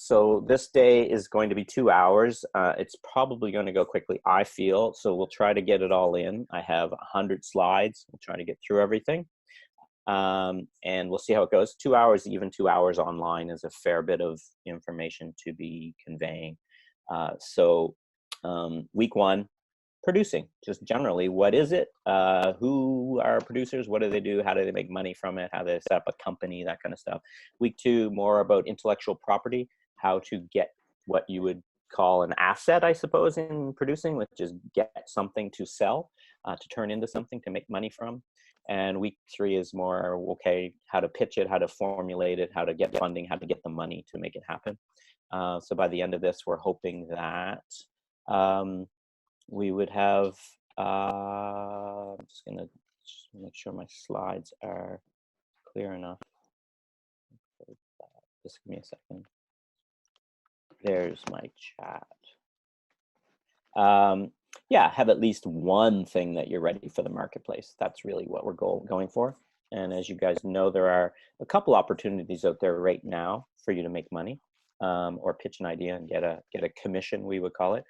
So this day is going to be 2 hours. It's probably going to go quickly, I feel. So we'll try to get it all in. I have 100 slides. We'll try to get through everything. And we'll see how it goes. 2 hours, even 2 hours online is a fair bit of information to be conveying. Week one, producing, just generally, what is it? Who are producers? What do they do? How do they make money from it? How do they set up a company? That kind of stuff. Week two, more about intellectual property, how to get what you would call an asset, I suppose, in producing, which is get something to sell, to turn into something to make money from. And week three is more, okay, how to pitch it, how to formulate it, how to get funding, how to get the money to make it happen. So by the end of this, we're hoping that we would have, I'm just gonna make sure my slides are clear enough. Just give me a second. There's my chat. Yeah, have at least one thing that you're ready for the marketplace. That's really what we're going for. And as you guys know, there are a couple opportunities out there right now for you to make money, or pitch an idea and get a commission, we would call it.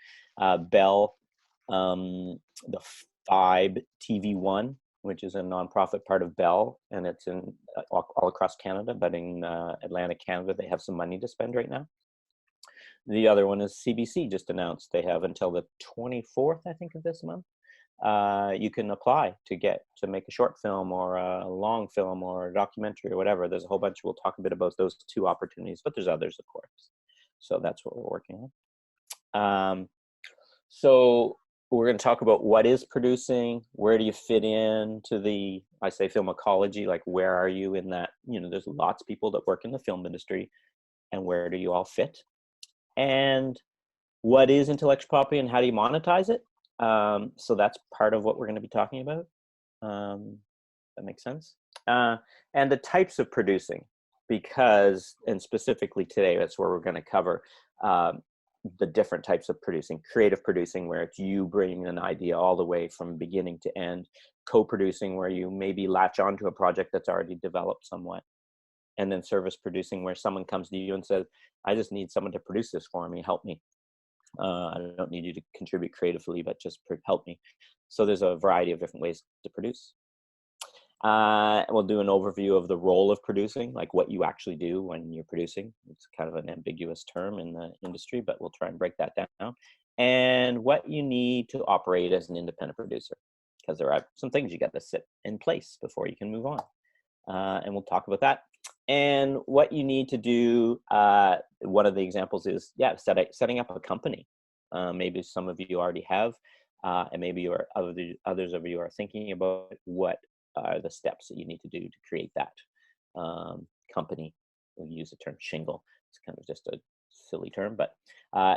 Bell, the FIBE TV1, which is a nonprofit part of Bell, and it's in all across Canada, but in Atlantic Canada, they have some money to spend right now. The other one is CBC just announced they have until the 24th, I think, of this month. You can apply to make a short film or a long film or a documentary or whatever. There's a whole bunch. We'll talk a bit about those two opportunities, but there's others, of course. So that's what we're working on. So we're going to talk about what is producing, where do you fit into the, I say, film ecology, like where are you in that, there's lots of people that work in the film industry, and where do you all fit? And what is intellectual property and how do you monetize it? So that's part of what we're going to be talking about. That makes sense. And the types of producing, because, and specifically today, that's where we're going to cover the different types of producing. Creative producing, where it's you bringing an idea all the way from beginning to end. Co-producing, where you maybe latch onto a project that's already developed somewhat. And then service producing, where someone comes to you and says, I just need someone to produce this for me, help me. I don't need you to contribute creatively, but just help me. So there's a variety of different ways to produce. We'll do an overview of the role of producing, like what you actually do when you're producing. It's kind of an ambiguous term in the industry, but we'll try and break that down. And what you need to operate as an independent producer, because there are some things you got to sit in place before you can move on. And we'll talk about that. And what you need to do, one of the examples is, setting up a company. Maybe some of you already have, and maybe others of you are thinking about what are the steps that you need to do to create that company. We use the term shingle. It's kind of just a silly term, but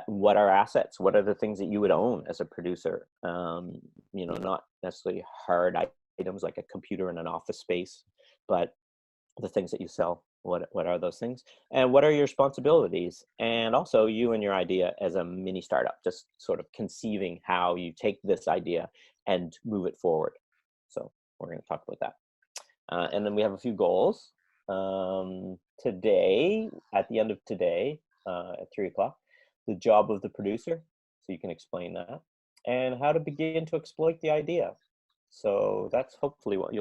what are assets? What are the things that you would own as a producer? Not necessarily hard items like a computer in an office space, but the things that you sell, what are those things? And what are your responsibilities? And also you and your idea as a mini startup, just sort of conceiving how you take this idea and move it forward. So we're going to talk about that. And then we have a few goals. Today, at the end of today, at 3 o'clock, the job of the producer. So you can explain that. And how to begin to exploit the idea. So that's hopefully what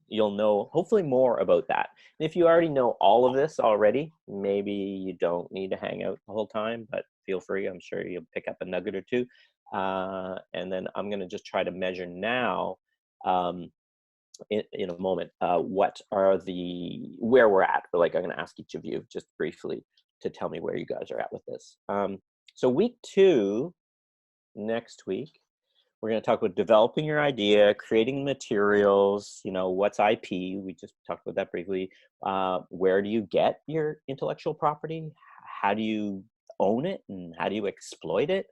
you'll know hopefully more about that. And if you already know all of this already, maybe you don't need to hang out the whole time, but feel free. I'm sure you'll pick up a nugget or two. And then I'm going to just try to measure now, in a moment, what are where we're at. But I'm going to ask each of you just briefly to tell me where you guys are at with this. So week 2, next week, we're going to talk about developing your idea, creating materials, what's IP. We just talked about that briefly. Where do you get your intellectual property? How do you own it? And how do you exploit it?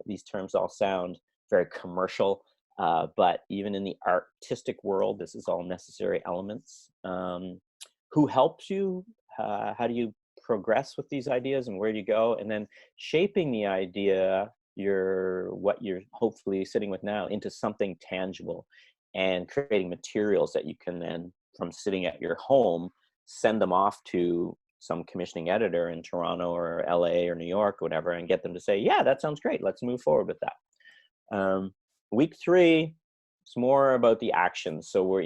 These terms all sound very commercial, but even in the artistic world, this is all necessary elements. Who helps you? How do you progress with these ideas, and where do you go? And then shaping the idea, what you're hopefully sitting with now, into something tangible, and creating materials that you can then, from sitting at your home, send them off to some commissioning editor in Toronto or LA or New York or whatever, and get them to say, yeah, that sounds great. Let's move forward with that. Week 3, it's more about the actions. So we're,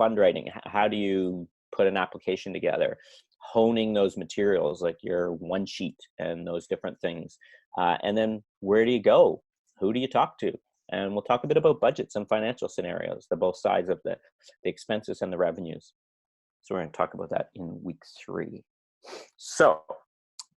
fundraising. How do you put an application together? Honing those materials, like your one sheet and those different things. And then where do you go? Who do you talk to? And we'll talk a bit about budgets and financial scenarios, the both sides of the expenses and the revenues. So we're going to talk about that in week 3. So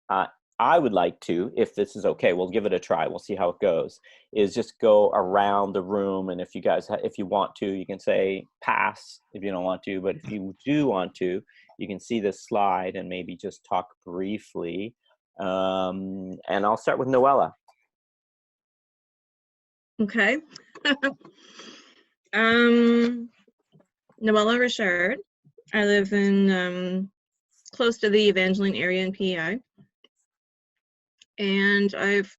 I would like to, if this is okay, we'll give it a try. We'll see how it goes, is just go around the room. And if you guys, if you want to, you can say pass if you don't want to. But if you do want to, you can see this slide and maybe just talk briefly. And I'll start with Noella. Okay. Noella Richard. I live in close to the Evangeline area in PEI. And I've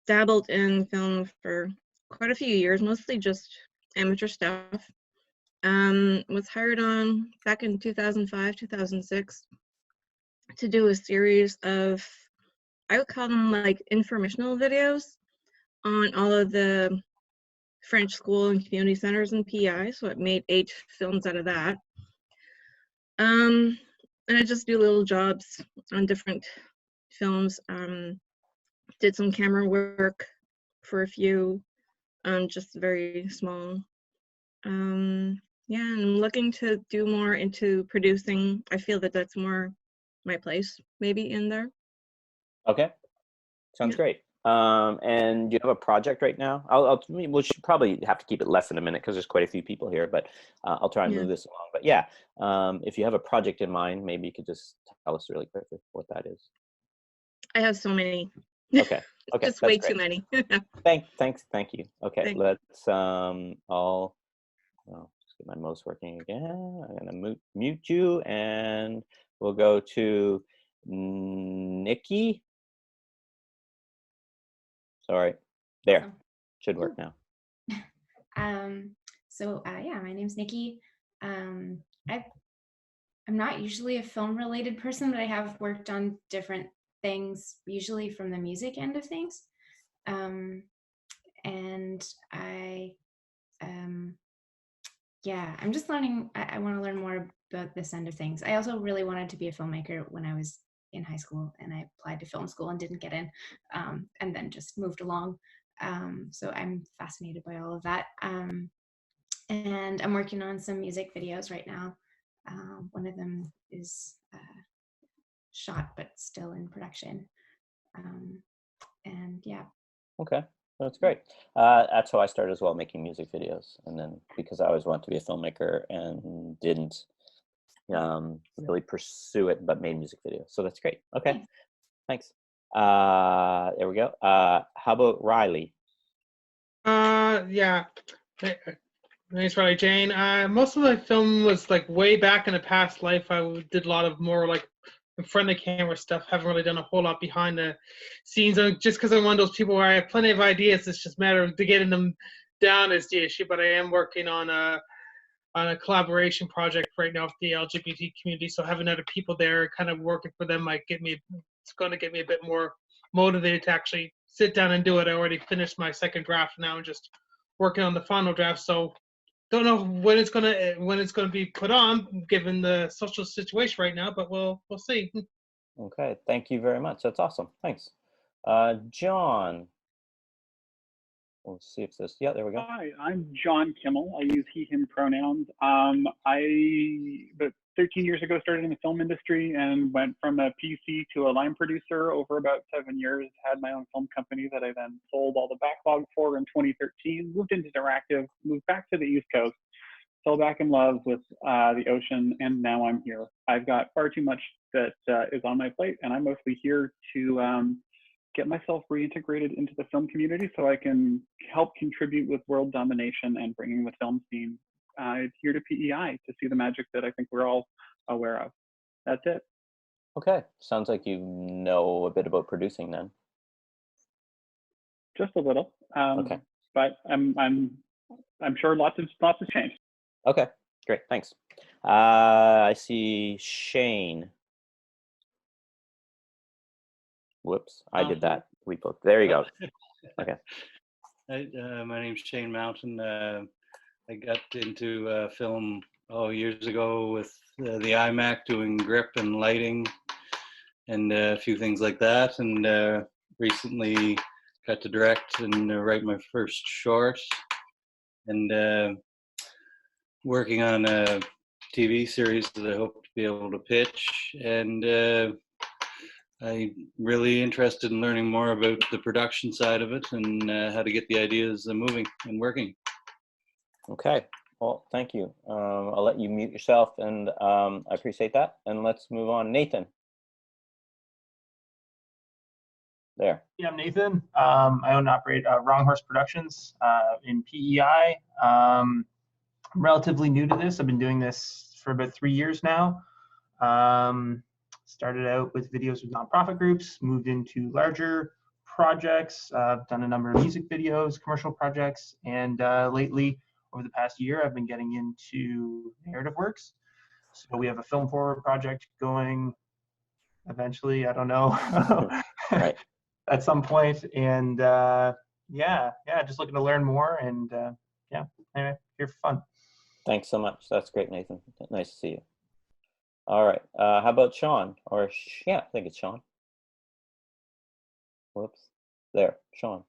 dabbled in film for quite a few years, mostly just amateur stuff. Was hired on back in 2005, 2006 to do a series of, I would call them like informational videos on all of the French school and community centers in PEI. So it made 8 films out of that. And I just do little jobs on different films. Did some camera work for a few, just very small. Yeah, and I'm looking to do more into producing. I feel that that's more my place, maybe in there. Okay, sounds great. And do you have a project right now? We should probably have to keep it less than a minute because there's quite a few people here, but I'll try and move this along. But yeah, if you have a project in mind, maybe you could just tell us really quickly what that is. I have so many. Okay. Okay. Just way too many. Thank you. Okay. Thanks. Let's just get my mouse working again. I'm gonna mute you, and we'll go to Nikki. Sorry. There. Awesome. Should work now. Yeah, my name's Nikki. I'm not usually a film related person, but I have worked on different things, usually from the music end of things. And I'm just learning. I want to learn more about this end of things. I also really wanted to be a filmmaker when I was in high school, and I applied to film school and didn't get in, and then just moved along. So I'm fascinated by all of that. And I'm working on some music videos right now. One of them is shot, but still in production. And yeah. Okay, that's great. That's how I started as well, making music videos. And then because I always wanted to be a filmmaker and didn't really pursue it, but made music videos. So that's great. Okay, thanks. There we go. How about Riley? Yeah. Thanks, Riley Jane. Most of my film was like way back in a past life. I did a lot of more like in front of the camera stuff. Haven't really done a whole lot behind the scenes. Just because I'm one of those people where I have plenty of ideas, it's just a matter of getting them down is the issue. But I am working on a collaboration project right now with the LGBT community. So having other people there, kind of working for them, it's going to get me a bit more motivated to actually sit down and do it. I already finished my second draft now and just working on the final draft. So don't know when it's gonna be put on, given the social situation right now, but we'll see. Okay, thank you very much. That's awesome. Thanks, John. We'll see if this. Yeah, there we go. Hi, I'm John Kimmel. I use he/him pronouns. About 13 years ago started in the film industry and went from a PC to a line producer over about 7 years. Had my own film company that I then sold all the backlog for in 2013. Moved into interactive. Moved back to the East Coast. Fell back in love with the ocean, and now I'm here. I've got far too much that is on my plate, and I'm mostly here to get myself reintegrated into the film community so I can help contribute with world domination and bringing the film scene here to PEI to see the magic that I think we're all aware of. That's it. Okay, sounds like you know a bit about producing then. Just a little. Okay. But I'm sure lots has changed. Okay, great, thanks. I see Shane. Whoops, I did that. We both. There you go. Okay. My name's Shane Mountain. I got into film years ago with the iMac, doing grip and lighting and a few things like that. And recently got to direct and write my first short, and working on a TV series that I hope to be able to pitch. And I'm really interested in learning more about the production side of it and how to get the ideas moving and working. Okay. Well, thank you. I'll let you mute yourself, and I appreciate that. And let's move on. Nathan. There. Yeah, I'm Nathan. I own and operate Wrong Horse Productions in PEI. I'm relatively new to this. I've been doing this for about 3 years now. Started out with videos with nonprofit groups, moved into larger projects. I've done a number of music videos, commercial projects, and lately, over the past year, I've been getting into narrative works. So we have a Film Forward project going eventually, I don't know. Right. At some point, and yeah, just looking to learn more, and yeah, anyway, here for fun. Thanks so much. That's great, Nathan. Nice to see you. All right. How about Sean? Or yeah, I think it's Sean. Whoops. There, Sean.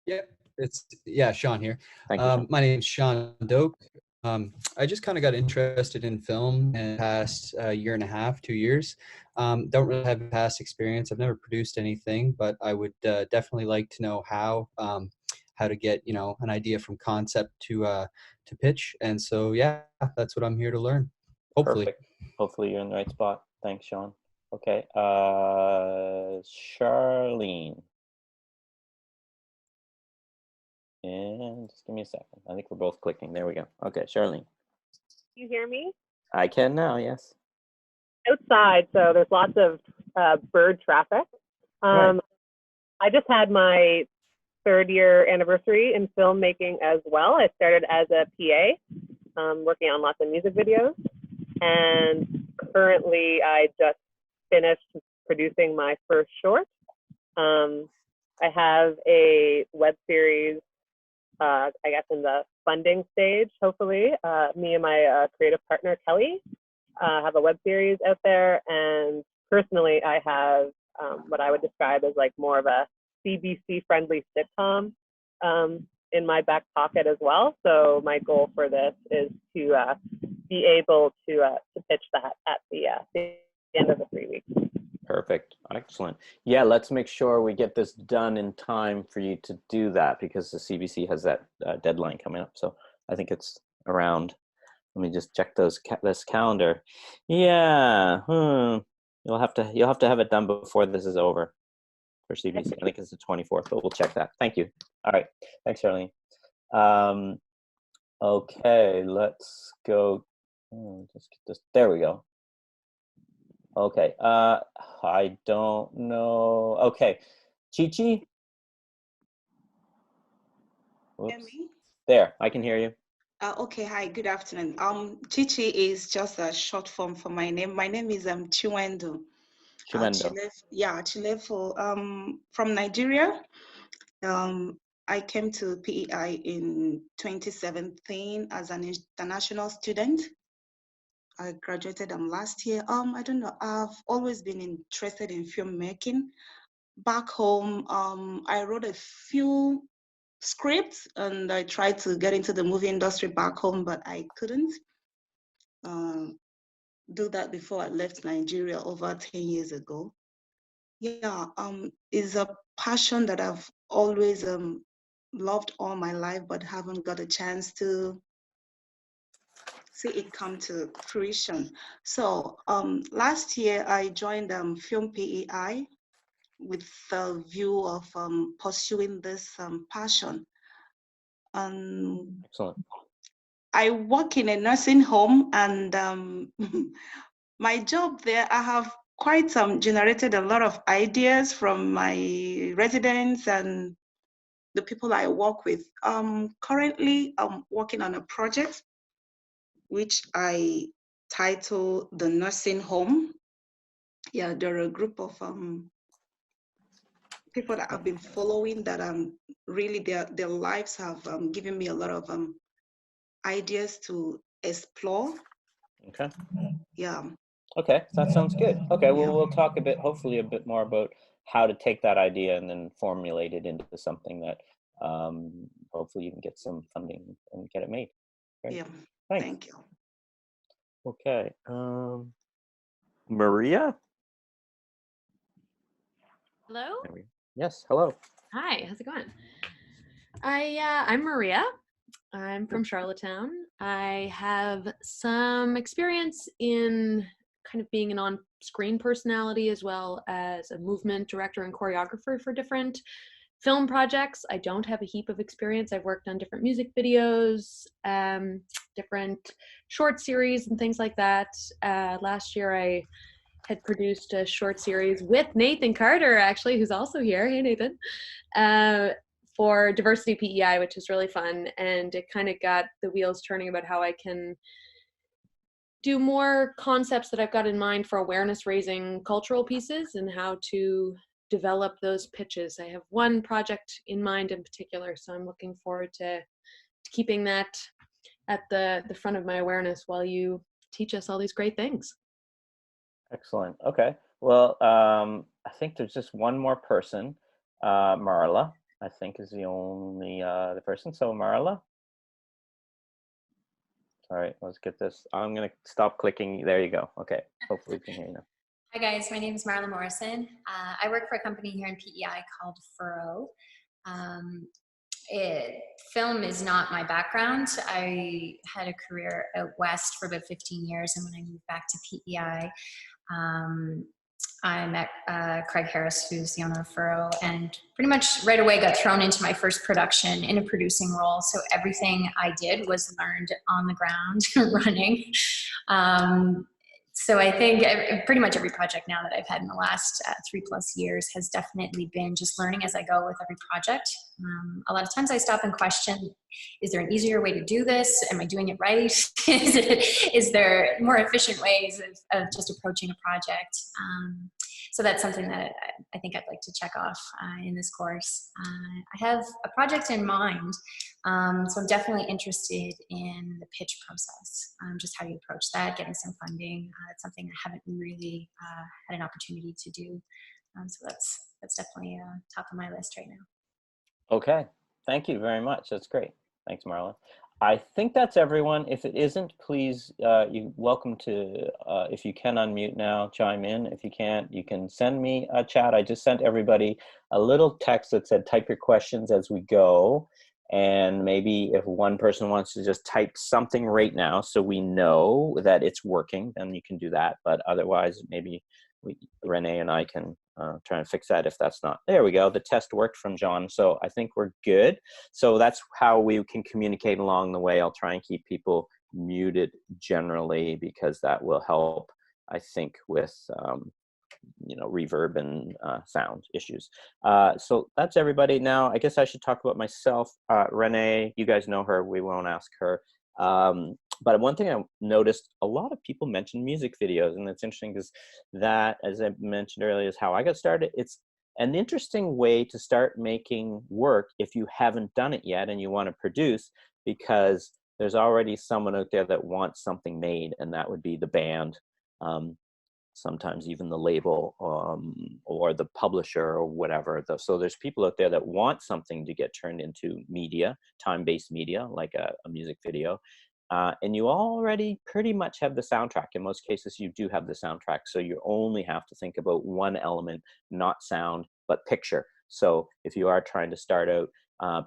Yeah, Sean here. Thank you, Sean. My name's Sean Doak. I just kind of got interested in film in the past year and a half, 2 years. Don't really have past experience. I've never produced anything, but I would definitely like to know how to get, an idea from concept to pitch. And so, yeah, that's what I'm here to learn. Hopefully. Perfect. Hopefully you're in the right spot. Thanks, Sean. Okay. Charlene. And just give me a second. I think we're both clicking. There we go. Okay, Charlene. You hear me? I can now, yes. Outside, so there's lots of bird traffic. Right. I just had my 3rd year anniversary in filmmaking as well. I started as a PA, working on lots of music videos. And currently I just finished producing my first short. I have a web series, I guess in the funding stage, hopefully. Me and my creative partner, Kelly, have a web series out there. And personally, I have what I would describe as like more of a CBC friendly sitcom in my back pocket as well. So my goal for this is to be able to pitch that at the end of the 3 weeks. Perfect. Excellent. Yeah, let's make sure we get this done in time for you to do that, because the CBC has that deadline coming up. So I think it's around, let me just check this calendar. Yeah. You'll have to have it done before this is over for CBC. I think it's the 24th, but we'll check that. Thank you. All right. Thanks, Charlene. Okay, let's go. Just get this. There we go. Okay. I don't know. Okay. Chi-Chi? Hear me? There, I can hear you. Okay, hi, good afternoon. Chichi is just a short form for my name. My name is Chiwendo. Chiwendo. Chilefo, from Nigeria. I came to PEI in 2017 as an international student. I graduated last year. I don't know, I've always been interested in filmmaking. Back home, I wrote a few scripts and I tried to get into the movie industry back home, but I couldn't do that before I left Nigeria over 10 years ago. Yeah, it's a passion that I've always loved all my life, but haven't got a chance to see it come to fruition. So last year I joined FilmPEI with the view of pursuing this passion. Excellent. I work in a nursing home, and my job there, I have quite generated a lot of ideas from my residents and the people I work with. Currently, I'm working on a project which I title The Nursing Home. Yeah, there are a group of people that I've been following that really their lives have given me a lot of ideas to explore. Okay. Yeah. Okay, that sounds good. Okay, well, Yeah. we'll talk a bit, hopefully a bit more about how to take that idea and then formulate it into something that hopefully you can get some funding and get it made. Great. Yeah. Thanks. Thank you. Okay. Maria? Hello. There we- Yes, hello. Hi. How's it going? I'm Maria. I'm from Charlottetown. I have some experience in kind of being an on-screen personality as well as a movement director and choreographer for different film projects. I don't have a heap of experience. I've worked on different music videos, different short series and things like that. Last year I had produced a short series with Nathan Carter, actually, who's also here. Hey, Nathan. For Diversity PEI, which is really fun. And it kind of got the wheels turning about how I can do more concepts that I've got in mind for awareness raising cultural pieces and how to develop those pitches. I have one project in mind in particular, so I'm looking forward to keeping that at the front of my awareness while you teach us all these great things. Excellent. Okay. Well, I think there's just one more person. Marla, I think, is the only the person. So Marla. All right, let's get this. I'm going to stop clicking. There you go. Okay. Hopefully we can hear you now. Hi guys, my name is Marla Morrison. I work for a company here in PEI called Furrow. Film is not my background. I had a career out west for about 15 years, and when I moved back to PEI, I met Craig Harris, who's the owner of Furrow, and pretty much right away got thrown into my first production in a producing role. So everything I did was learned on the ground, running. So I think pretty much every project now that I've had in the last 3+ years has definitely been just learning as I go with every project. A lot of times I stop and question, is there an easier way to do this? Am I doing it right? Is there more efficient ways of just approaching a project? So that's something that I think I'd like to check off in this course. I have a project in mind, so I'm definitely interested in the pitch process, just how you approach that, getting some funding. It's something I haven't really had an opportunity to do. So that's definitely top of my list right now. Okay. Thank you very much. That's great. Thanks, Marla. I think that's everyone. If it isn't, please, you're welcome to, if you can unmute now, chime in. If you can't, you can send me a chat. I just sent everybody a little text that said, type your questions as we go. And maybe if one person wants to just type something right now so we know that it's working, then you can do that. But otherwise, maybe Renee and I can try and fix that if that's not. There we go. The test worked from John. So I think we're good. So that's how we can communicate along the way. I'll try and keep people muted generally because that will help, I think, with reverb and sound issues. So that's everybody. Now, I guess I should talk about myself. Renee, you guys know her. We won't ask her. But one thing I noticed, a lot of people mention music videos, and it's interesting because that, as I mentioned earlier, is how I got started. It's an interesting way to start making work if you haven't done it yet and you want to produce, because there's already someone out there that wants something made, and that would be the band. Sometimes even the label or the publisher or whatever. So there's people out there that want something to get turned into media, time-based media, like a music video. And you already pretty much have the soundtrack. In most cases, you do have the soundtrack. So you only have to think about one element, not sound, but picture. So if you are trying to start out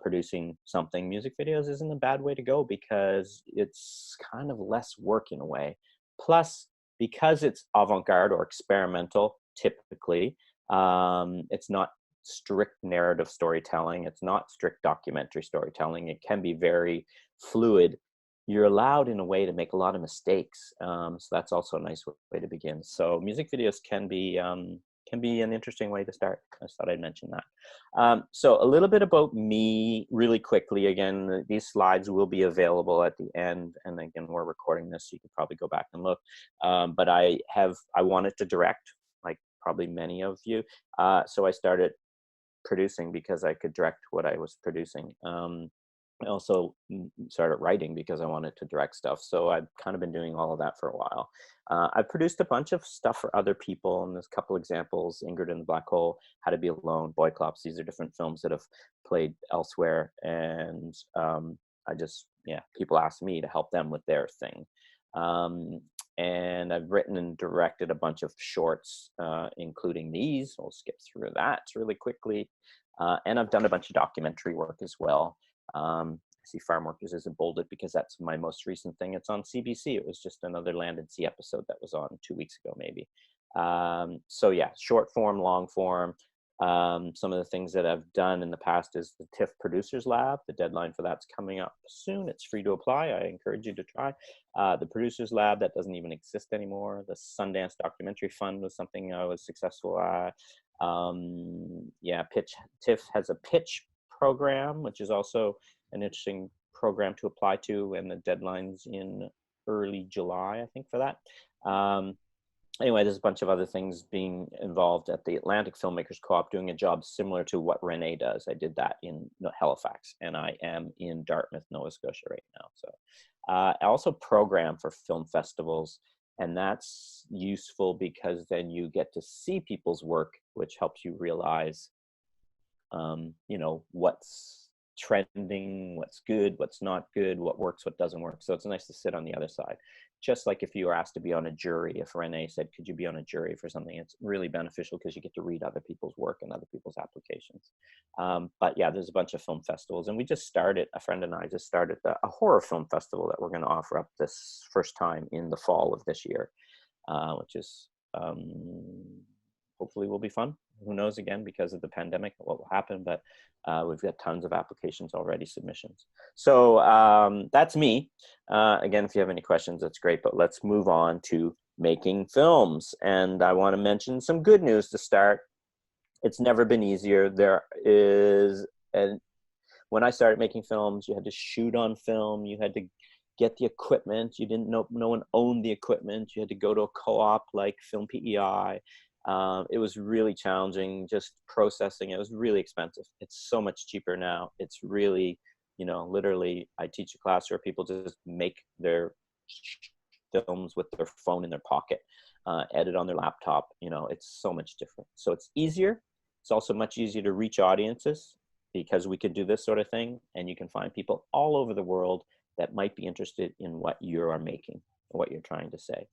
producing something, music videos isn't a bad way to go because it's kind of less work in a way. Plus, because it's avant-garde or experimental, typically, it's not strict narrative storytelling. It's not strict documentary storytelling. It can be very fluid. You're allowed in a way to make a lot of mistakes. So that's also a nice way to begin. So music videos can be an interesting way to start. I just thought I'd mention that. So a little bit about me really quickly. Again, these slides will be available at the end. And again, we're recording this, so you can probably go back and look. But I wanted to direct, like probably many of you. So I started producing because I could direct what I was producing. I also started writing because I wanted to direct stuff. So I've kind of been doing all of that for a while. I've produced a bunch of stuff for other people, and there's a couple examples: Ingrid and the Black Hole, How to Be Alone, Boyclops. These are different films that have played elsewhere, and I just, people ask me to help them with their thing. And I've written and directed a bunch of shorts, including these. We'll skip through that really quickly. And I've done a bunch of documentary work as well. I see Farm Workers isn't bolded because that's my most recent thing. It's on CBC. It was just another Land and Sea episode that was on 2 weeks ago, maybe. So yeah, short form, long form. Some of the things that I've done in the past is the TIFF Producers Lab. The deadline for that's coming up soon. It's free to apply. I encourage you to try. The Producers Lab, that doesn't even exist anymore. The Sundance Documentary Fund was something I was successful at. TIFF has a pitch program, which is also an interesting program to apply to, and the deadline's in early July, I think, for that. Anyway, there's a bunch of other things being involved at the Atlantic Filmmakers Co-op, doing a job similar to what Renee does. I did that in Halifax, and I am in Dartmouth, Nova Scotia right now. So I also program for film festivals, and that's useful because then you get to see people's work, which helps you realize, what's trending, what's good, what's not good, what works, what doesn't work. So it's nice to sit on the other side. Just like if you were asked to be on a jury, if Renee said, could you be on a jury for something, it's really beneficial because you get to read other people's work and other people's applications. But yeah, there's a bunch of film festivals, and we just started, a friend and I just started a horror film festival that we're going to offer up this first time in the fall of this year, which is hopefully will be fun. Who knows, again, because of the pandemic, what will happen, but we've got tons of applications already, submissions. So that's me. Again, if you have any questions, that's great, but let's move on to making films. And I want to mention some good news to start. It's never been easier. When I started making films, you had to shoot on film, you had to get the equipment, you didn't know, no one owned the equipment, you had to go to a co-op like FilmPEI. It was really challenging, just processing. It was really expensive. It's so much cheaper now. It's really, literally, I teach a class where people just make their films with their phone in their pocket, edit on their laptop. It's so much different. So it's easier. It's also much easier to reach audiences because we can do this sort of thing, and you can find people all over the world that might be interested in what you are making, what you're trying to say.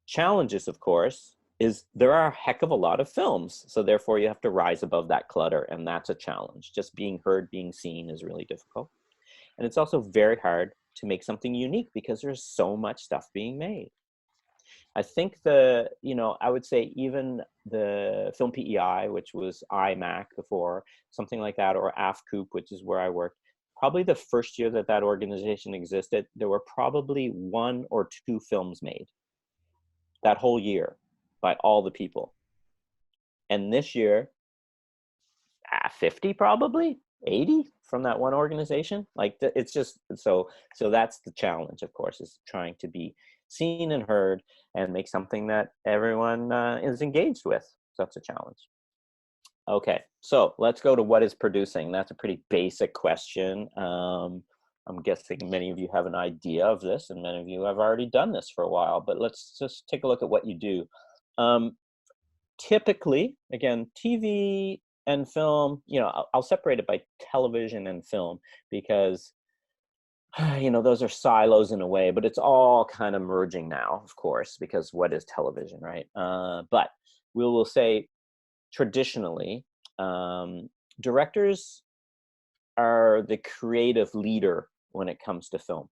Challenges, of course, is there are a heck of a lot of films. So therefore you have to rise above that clutter, and that's a challenge. Just being heard, being seen is really difficult. And it's also very hard to make something unique because there's so much stuff being made. I think I would say even the FilmPEI, which was IMAC before, something like that, or AFCOOP, which is where I worked, probably the first year that organization existed, there were probably 1 or 2 films made that whole year by all the people. And this year, 50 probably, 80 from that one organization. Like it's just, so that's the challenge, of course, is trying to be seen and heard and make something that everyone is engaged with. So that's a challenge. Okay, so let's go to what is producing. That's a pretty basic question. I'm guessing many of you have an idea of this, and many of you have already done this for a while, but let's just take a look at what you do. Typically, again, TV and film, I'll separate it by television and film because, those are silos in a way, but it's all kind of merging now, of course, because what is television, right? But we will say traditionally, directors are the creative leader when it comes to film.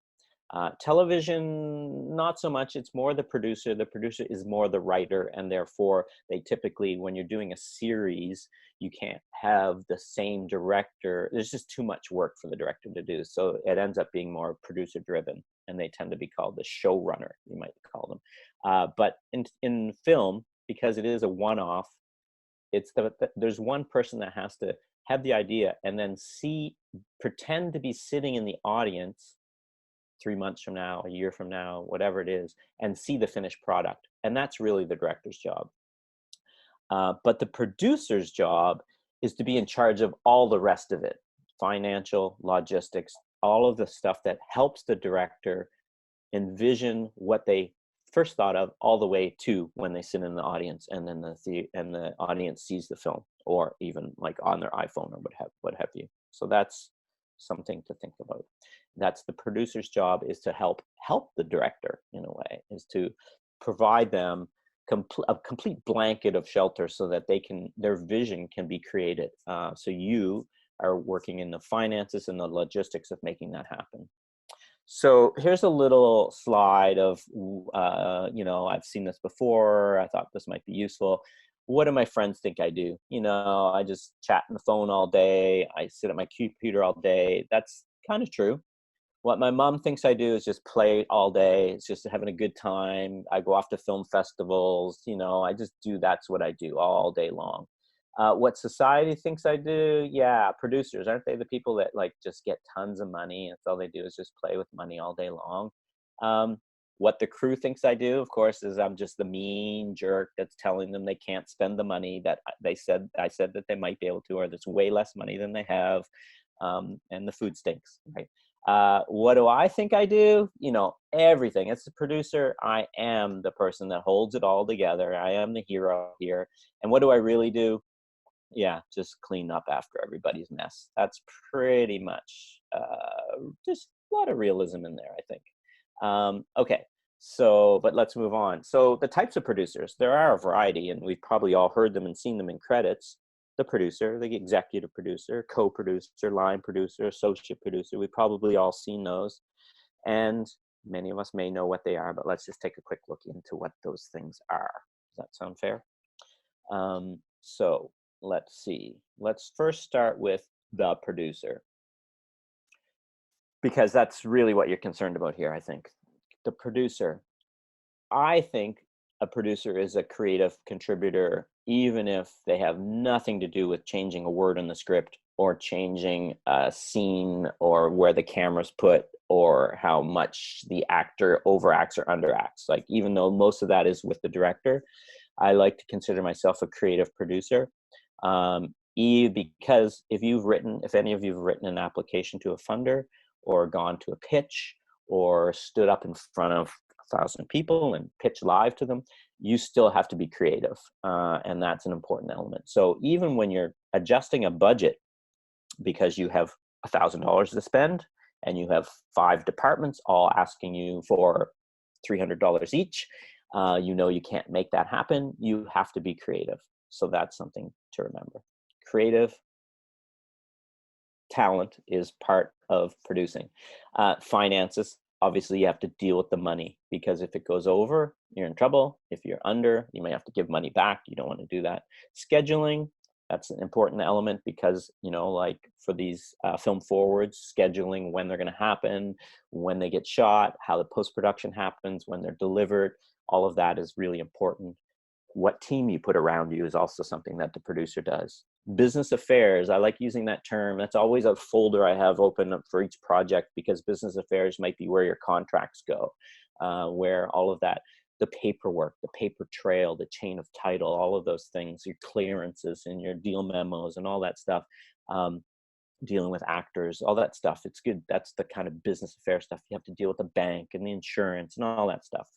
Television, not so much. It's more the producer. The producer is more the writer, and therefore they typically, when you're doing a series, you can't have the same director. There's just too much work for the director to do. So it ends up being more producer driven, and they tend to be called the showrunner, you might call them. But in film, because it is a one-off, there's one person that has to have the idea and then pretend to be sitting in the audience 3 months from now, a year from now, whatever it is, and see the finished product. And that's really the director's job. But the producer's job is to be in charge of all the rest of it, financial, logistics, all of the stuff that helps the director envision what they first thought of all the way to when they sit in the audience, and then the audience sees the film, or even like on their iPhone or what have you. So that's something to think about. That's the producer's job, is to help the director in a way, is to provide them a complete blanket of shelter so that their vision can be created. So you are working in the finances and the logistics of making that happen. So here's a little slide of, I've seen this before. I thought this might be useful. What do my friends think I do? I just chat on the phone all day. I sit at my computer all day. That's kind of true. What my mom thinks I do is just play all day. It's just having a good time. I go off to film festivals. I just do, that's what I do all day long. What society thinks I do, yeah, producers, aren't they the people that like just get tons of money and all they do is just play with money all day long? What the crew thinks I do, of course, is I'm just the mean jerk that's telling them they can't spend the money that I said that they might be able to, or there's way less money than they have, and the food stinks, right? What do I think I do? Everything. As a producer, I am the person that holds it all together. I am the hero here. And what do I really do? Yeah, just clean up after everybody's mess. That's pretty much just a lot of realism in there, I think. Okay, but let's move on. So the types of producers, there are a variety, and we've probably all heard them and seen them in credits. The producer, the executive producer, co-producer, line producer, associate producer. We've probably all seen those. And many of us may know what they are, but let's just take a quick look into what those things are. Does that sound fair? So let's see. Let's first start with the producer, because that's really what you're concerned about here, I think. The producer. I think a producer is a creative contributor, even if they have nothing to do with changing a word in the script or changing a scene or where the camera's put or how much the actor overacts or underacts. Like, even though most of that is with the director, I like to consider myself a creative producer. Because if any of you have written an application to a funder or gone to a pitch or stood up in front of 1,000 people and pitch live to them, you still have to be creative. And that's an important element. So even when you're adjusting a budget because you have $1,000 to spend and you have 5 departments all asking you for $300 each, you can't make that happen. You have to be creative. So that's something to remember. Creative talent is part of producing. Finances, obviously you have to deal with the money, because if it goes over, you're in trouble. If you're under, you may have to give money back. You don't want to do that. Scheduling, that's an important element, because, like for these film forwards, scheduling when they're going to happen, when they get shot, how the post-production happens, when they're delivered, all of that is really important. What team you put around you is also something that the producer does. Business affairs, I like using that term. That's always a folder I have open up for each project, because business affairs might be where your contracts go, where all of that, the paperwork, the paper trail, the chain of title, all of those things, your clearances and your deal memos and all that stuff, dealing with actors, all that stuff. It's good. That's the kind of business affairs stuff. You have to deal with the bank and the insurance and all that stuff.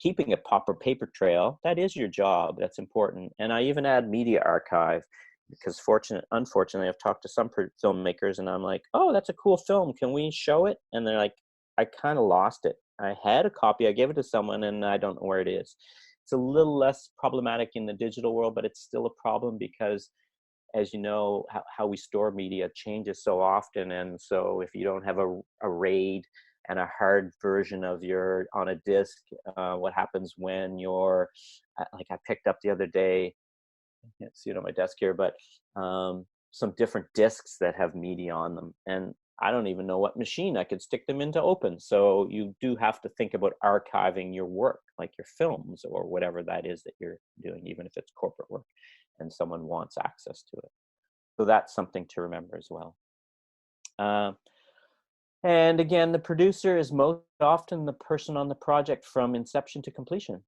Keeping a proper paper trail, that is your job. That's important. And I even add media archive, because unfortunately, I've talked to some filmmakers and I'm like, oh, that's a cool film. Can we show it? And they're like, I kind of lost it. I had a copy. I gave it to someone and I don't know where it is. It's a little less problematic in the digital world, but it's still a problem, because as you know, how we store media changes so often. And so if you don't have a RAID and a hard version of on a disc, what happens when like I picked up the other day, I can't see it on my desk here, but some different discs that have media on them. And I don't even know what machine I could stick them in to open. So you do have to think about archiving your work, like your films or whatever that is that you're doing, even if it's corporate work and someone wants access to it. So that's something to remember as well. And again, the producer is most often the person on the project from inception to completion.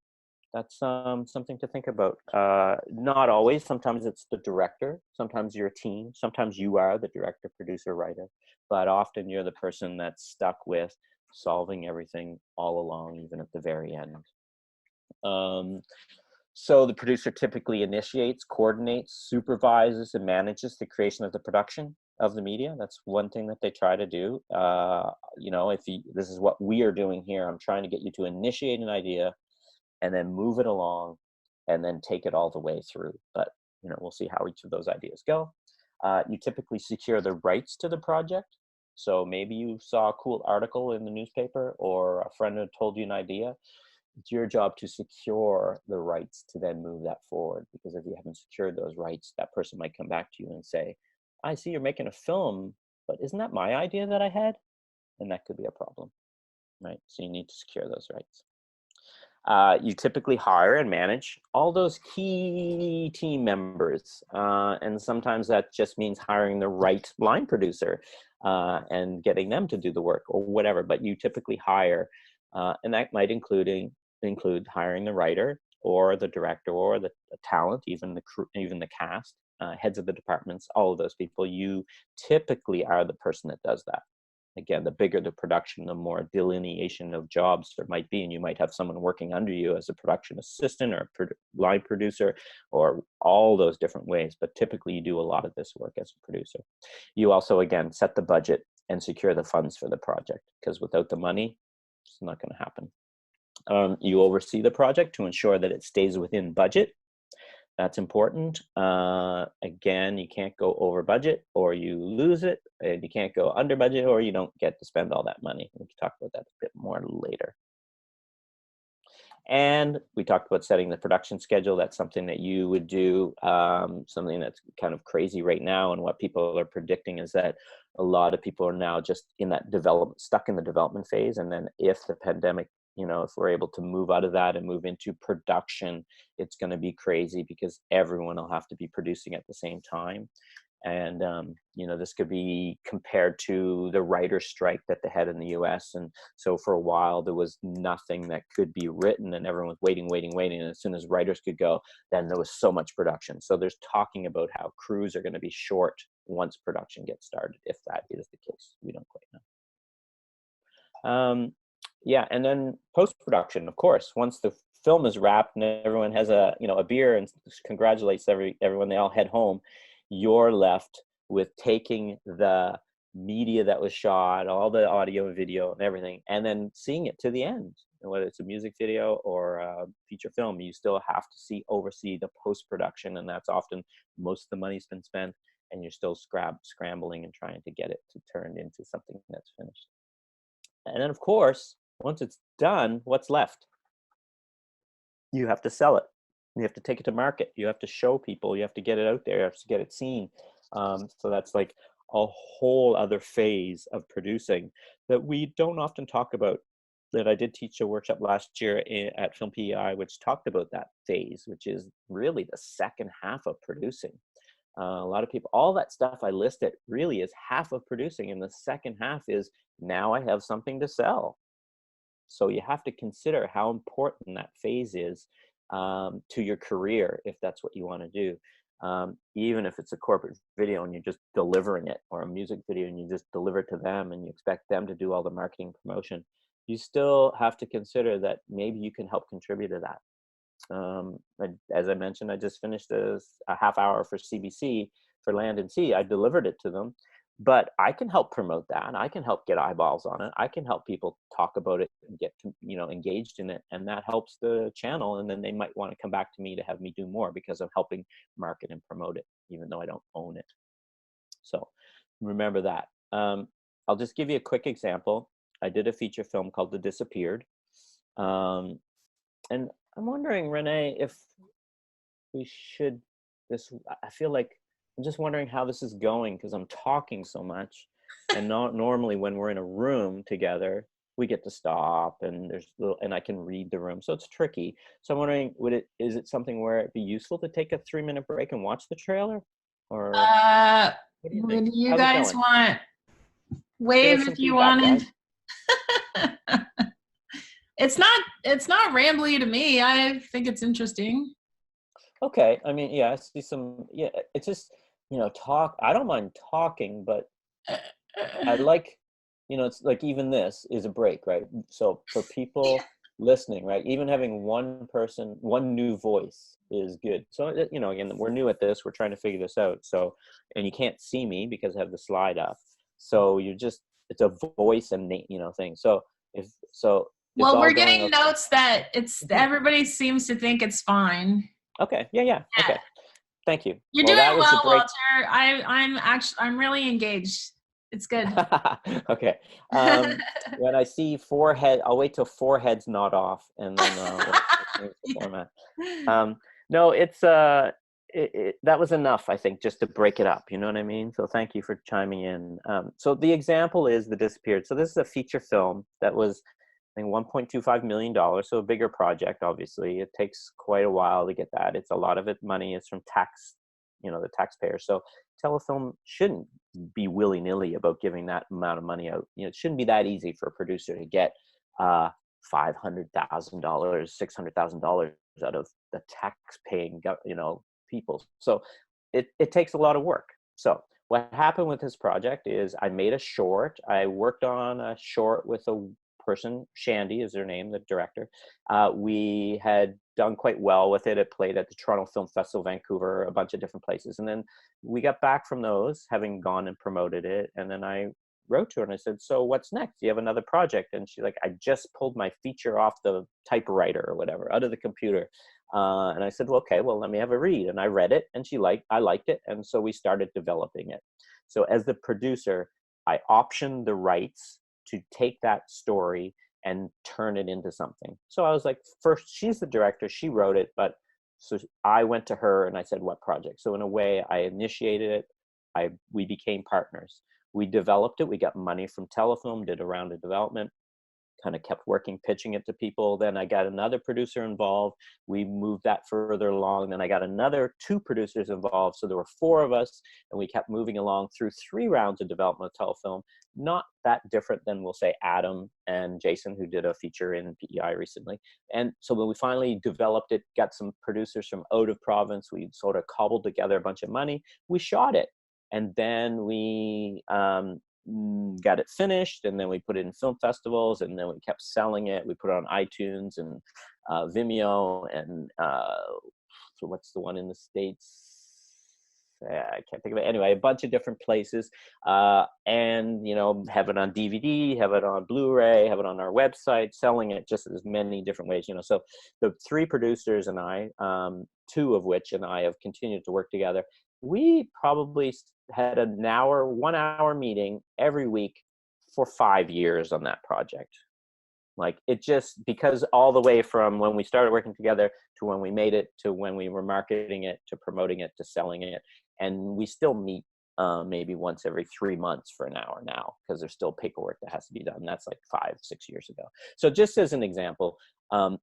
that's something to think about. Not always. Sometimes it's the director. Sometimes you're a team. Sometimes you are the director, producer, writer. But often you're the person that's stuck with solving everything all along, even at the very end. So the producer typically initiates, coordinates, supervises, and manages the creation of the production of the media. That's one thing that they try to do. This is what we are doing here. I'm trying to get you to initiate an idea and then move it along and then take it all the way through. But, we'll see how each of those ideas go. You typically secure the rights to the project. So maybe you saw a cool article in the newspaper or a friend had told you an idea. It's your job to secure the rights to then move that forward, because if you haven't secured those rights, that person might come back to you and say, I see you're making a film, but isn't that my idea that I had? And that could be a problem, right? So you need to secure those rights. You typically hire and manage all those key team members. And sometimes that just means hiring the right line producer and getting them to do the work or whatever, but you typically hire, and that might include hiring the writer or the director or the talent, even the crew, even the cast, heads of the departments, all of those people. You typically are the person that does that. Again, the bigger the production, the more delineation of jobs there might be, and you might have someone working under you as a production assistant or a line producer or all those different ways, but typically you do a lot of this work as a producer. You also, again, set the budget and secure the funds for the project, because without the money, it's not going to happen. You oversee the project to ensure that it stays within budget. That's important. Again, you can't go over budget or you lose it, and you can't go under budget or you don't get to spend all that money. We can talk about that a bit more later. And we talked about setting the production schedule. That's something that you would do, something that's kind of crazy right now. And what people are predicting is that a lot of people are now just in that stuck in the development phase. And then if the pandemic, if we're able to move out of that and move into production, it's going to be crazy because everyone will have to be producing at the same time. And, this could be compared to the writer's strike that they had in the US. And so for a while, there was nothing that could be written and everyone was waiting. And as soon as writers could go, then there was so much production. So there's talking about how crews are going to be short once production gets started, if that is the case. We don't quite know. Yeah, and then post-production, of course, once the film is wrapped and everyone has a beer and congratulates everyone, they all head home, you're left with taking the media that was shot, all the audio and video and everything, and then seeing it to the end. And whether it's a music video or a feature film, you still have to oversee the post-production, and that's often most of the money's been spent, and you're still scrambling and trying to get it to turn into something that's finished. And then, of course, once it's done, what's left? You have to sell it. You have to take it to market. You have to show people. You have to get it out there. You have to get it seen. So that's like a whole other phase of producing that we don't often talk about. That I did teach a workshop last year at FilmPEI, which talked about that phase, which is really the second half of producing. A lot of people, all that stuff I listed really is half of producing, and the second half is now I have something to sell. So you have to consider how important that phase is to your career, if that's what you want to do. Even if it's a corporate video and you're just delivering it, or a music video and you just deliver it to them and you expect them to do all the marketing promotion, you still have to consider that maybe you can help contribute to that. As I mentioned, I just finished a half hour for CBC for Land and Sea. I delivered it to them, but I can help promote that. I can help get eyeballs on it. I can help people talk about it and get engaged in it, and that helps the channel. And then they might want to come back to me to have me do more because I'm helping market and promote it, even though I don't own it. So remember that. I'll just give you a quick example. I did a feature film called The Disappeared. And I'm wondering, Renee, if we should, I feel like, I'm just wondering how this is going because I'm talking so much. And not normally when we're in a room together, we get to stop and and I can read the room. So it's tricky. So I'm wondering, is it something where it'd be useful to take a 3-minute break and watch the trailer? Or what do you think? Would you How's it guys going? want wave if you feedback, wanted? It's not rambly to me. I think it's interesting. Okay. I mean, yeah, I see some, yeah, it's just, talk. I don't mind talking, but I like, it's like even this is a break, right? So for people listening, right, even having one person, one new voice is good. So, again, we're new at this. We're trying to figure this out. So, and you can't see me because I have the slide up. So it's a voice and, thing. So Well, we're all going getting notes that everybody seems to think it's fine. Okay. Yeah. Okay. Thank you. You're Well, doing that was well, a break. Walter. I'm really engaged. It's good. Okay. When I see I'll wait till 4 heads nod off, and then we'll change the format. No, it's that was enough, I think, just to break it up. You know what I mean? So thank you for chiming in. So the example is The Disappeared. So this is a feature film that was, I think, $1.25 million. So a bigger project, obviously. It takes quite a while to get that. It's a lot of money is from the taxpayer. So telefilm shouldn't be willy-nilly about giving that amount of money out. It shouldn't be that easy for a producer to get $500,000, $600,000 out of the tax-paying, people. So it takes a lot of work. So what happened with this project is I made a short. I worked on a short with a person, Shandy is her name, the director. We had done quite well with it. It played at the Toronto Film Festival, Vancouver, a bunch of different places. And then we got back from those, having gone and promoted it. And then I wrote to her and I said, so what's next? Do you have another project? And she's like, I just pulled my feature off the typewriter or whatever, out of the computer. And I said, well, okay, well, let me have a read. And I read it and I liked it. And so we started developing it. So as the producer, I optioned the rights to take that story and turn it into something. So I was like, first, she's the director, she wrote it, but so I went to her and I said, what project? So in a way, I initiated it. We became partners. We developed it. We got money from Telefilm, did a round of development, kind of kept working, pitching it to people. Then I got another producer involved. We moved that further along. Then I got another 2 producers involved. So there were 4 of us, and we kept moving along through 3 rounds of development of Telefilm. Not that different than, we'll say, Adam and Jason, who did a feature in PEI recently. And so when we finally developed it, got some producers from out of province, we sort of cobbled together a bunch of money. We shot it. And then we got it finished, and then we put it in film festivals, and then we kept selling it. We put it on iTunes and Vimeo, and so what's the one in the States? I can't think of it. Anyway, a bunch of different places, and have it on DVD, have it on Blu-ray, have it on our website, selling it just as many different ways. So the 3 producers and I, 2 of which and I have continued to work together. We probably had a 1-hour meeting every week for 5 years on that project. Like, it just, because all the way from when we started working together to when we made it, to when we were marketing it, to promoting it, to selling it. And we still meet maybe once every 3 months for an hour now, because there's still paperwork that has to be done. That's like 5-6 years ago. So just as an example,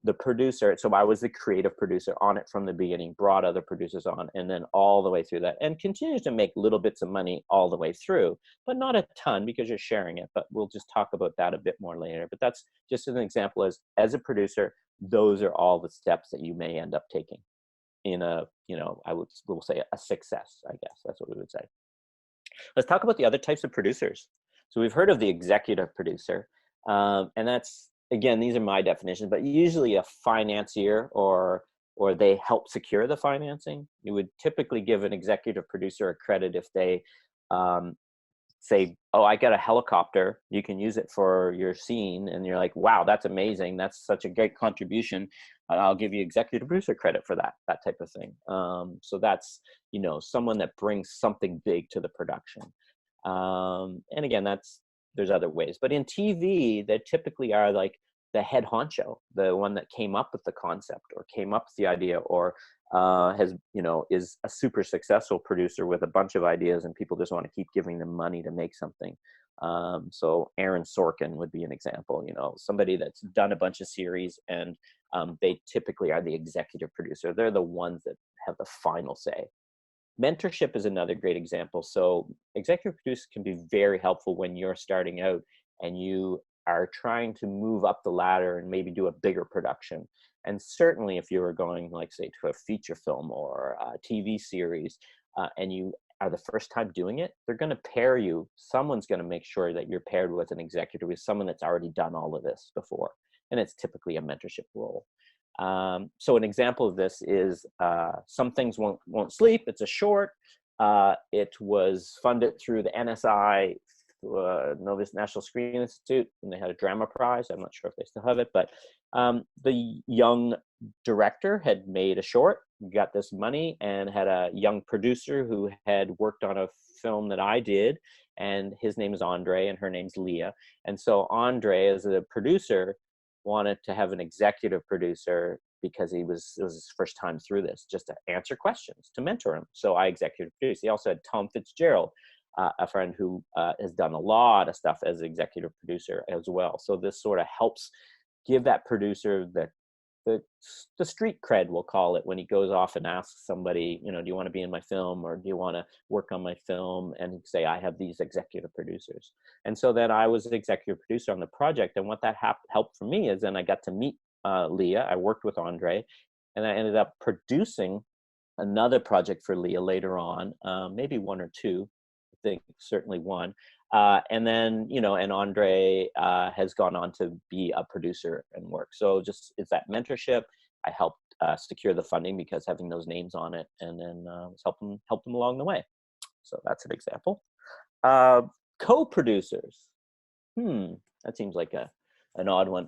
the producer, so I was the creative producer on it from the beginning, brought other producers on, and then all the way through that, and continues to make little bits of money all the way through, but not a ton because you're sharing it. But we'll just talk about that a bit more later. But that's just an example. As a producer, those are all the steps that you may end up taking in we'll say a success, I guess. That's what we would say. Let's talk about the other types of producers. So we've heard of the executive producer, and that's, again, these are my definitions, but usually a financier or they help secure the financing. You would typically give an executive producer a credit if they say, oh, I got a helicopter, you can use it for your scene. And you're like, wow, that's amazing. That's such a great contribution. I'll give you executive producer credit for that type of thing. So that's, someone that brings something big to the production. And again, there's other ways, but in TV, they typically are like the head honcho, the one that came up with the concept or came up with the idea, or is a super successful producer with a bunch of ideas, and people just want to keep giving them money to make something. So Aaron Sorkin would be an example, somebody that's done a bunch of series, and they typically are the executive producer. They're the ones that have the final say. Mentorship is another great example. So executive producers can be very helpful when you're starting out and you are trying to move up the ladder and maybe do a bigger production. And certainly if you were going, like, say, to a feature film or a TV series, and you are the first time doing it, they're going to pair you. Someone's going to make sure that you're paired with an executive, with someone that's already done all of this before. And it's typically a mentorship role. So an example of this is Some Things Won't Sleep. It's a short. It was funded through the NSI, Novus National Screen Institute, and they had a drama prize. I'm not sure if they still have it, but the young director had made a short, got this money, and had a young producer who had worked on a film that I did, and his name is Andre and her name's Leah. And so Andre, as a producer, wanted to have an executive producer because it was his first time through this, just to answer questions, to mentor him. So I executive produced. He also had Tom Fitzgerald, a friend who has done a lot of stuff as executive producer as well. So this sort of helps give that producer the street cred, we'll call it, when he goes off and asks somebody, you know, do you want to be in my film, or do you want to work on my film? And he'd say, I have these executive producers. And so then I was an executive producer on the project. And what that helped for me is then I got to meet Leah. I worked with Andre, and I ended up producing another project for Leah later on, maybe one or two, I think certainly one. And then, you know, and Andre has gone on to be a producer and work. So just, it's that mentorship. I helped secure the funding because having those names on it, and then help them along the way. So that's an example. Co-producers. That seems like an odd one.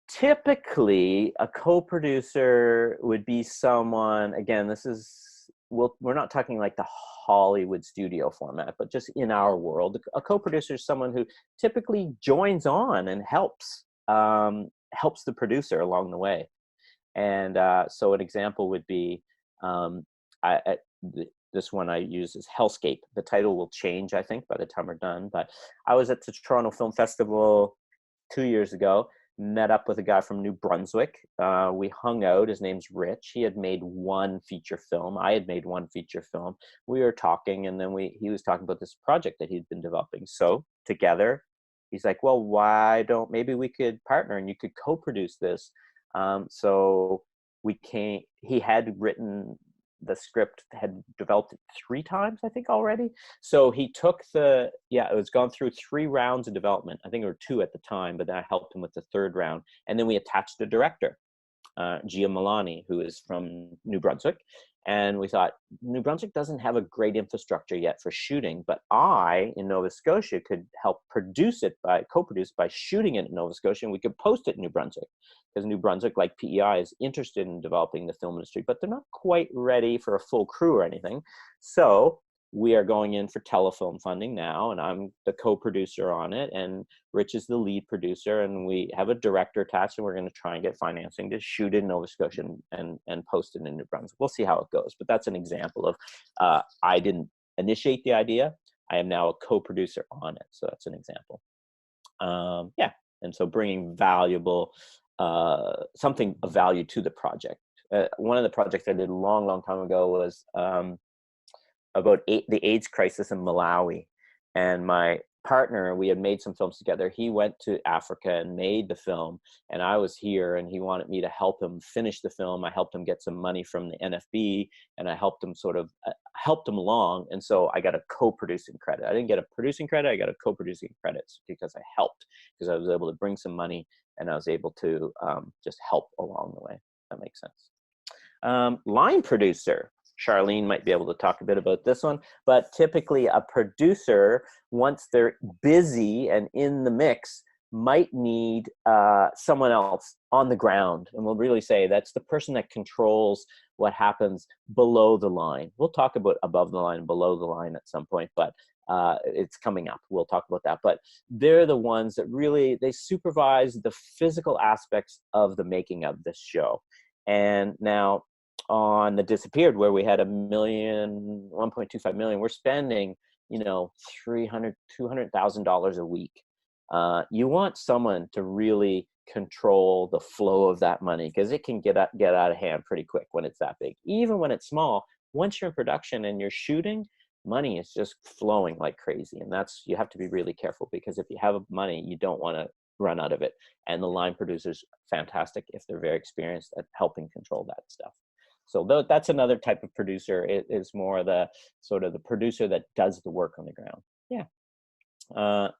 Typically, a co-producer would be someone, again, this is, we're not talking like the Hollywood studio format, but just in our world, a co-producer is someone who typically joins on and helps the producer along the way. And so an example would be, this one I use is Hellscape. The title will change, I think, by the time we're done. But I was at the Toronto Film Festival 2 years ago, met up with a guy from New Brunswick. We hung out. His name's Rich. He had made one feature film. I had made one feature film. We were talking, and then he was talking about this project that he'd been developing. So together, he's like, well, maybe we could partner and you could co-produce this. So he had written the script, had developed it 3 times, I think, already. So he took it was gone through 3 rounds of development. I think there were 2 at the time, but then I helped him with the 3rd round. And then we attached a director, Gia Milani, who is from New Brunswick. And we thought, New Brunswick doesn't have a great infrastructure yet for shooting, but I, in Nova Scotia, could help co-produce by shooting it in Nova Scotia, and we could post it in New Brunswick. Because New Brunswick, like PEI, is interested in developing the film industry, but they're not quite ready for a full crew or anything. So we are going in for telefilm funding now, and I'm the co-producer on it, and Rich is the lead producer, and we have a director attached, and we're going to try and get financing to shoot in Nova Scotia and post it in New Brunswick. We'll see how it goes, but that's an example of I didn't initiate the idea. I am now a co-producer on it, so that's an example. And so bringing something of value to the project. One of the projects I did a long time ago was about the AIDS crisis in Malawi. And my partner, we had made some films together. He went to Africa and made the film, and I was here, and he wanted me to help him finish the film. I helped him get some money from the NFB, and I helped him helped him along. And so I got a co-producing credit. I didn't get a producing credit. I got a co-producing credit because I helped, because I was able to bring some money, and I was able to just help along the way. That makes sense. Line producer. Charlene might be able to talk a bit about this one, but typically a producer, once they're busy and in the mix, might need someone else on the ground. And we'll really say that's the person that controls what happens below the line. We'll talk about above the line and below the line at some point, but it's coming up. We'll talk about that. But they're the ones that really, they supervise the physical aspects of the making of this show. And now, on The Disappeared, where we had $1.25 million, we're spending, $200,000 a week. You want someone to really control the flow of that money, because it can get out of hand pretty quick when it's that big. Even when it's small, once you're in production and you're shooting, money is just flowing like crazy. And you have to be really careful, because if you have money, you don't want to run out of it. And the line producer's fantastic if they're very experienced at helping control that stuff. So that's another type of producer. It is more the sort of the producer that does the work on the ground. Yeah.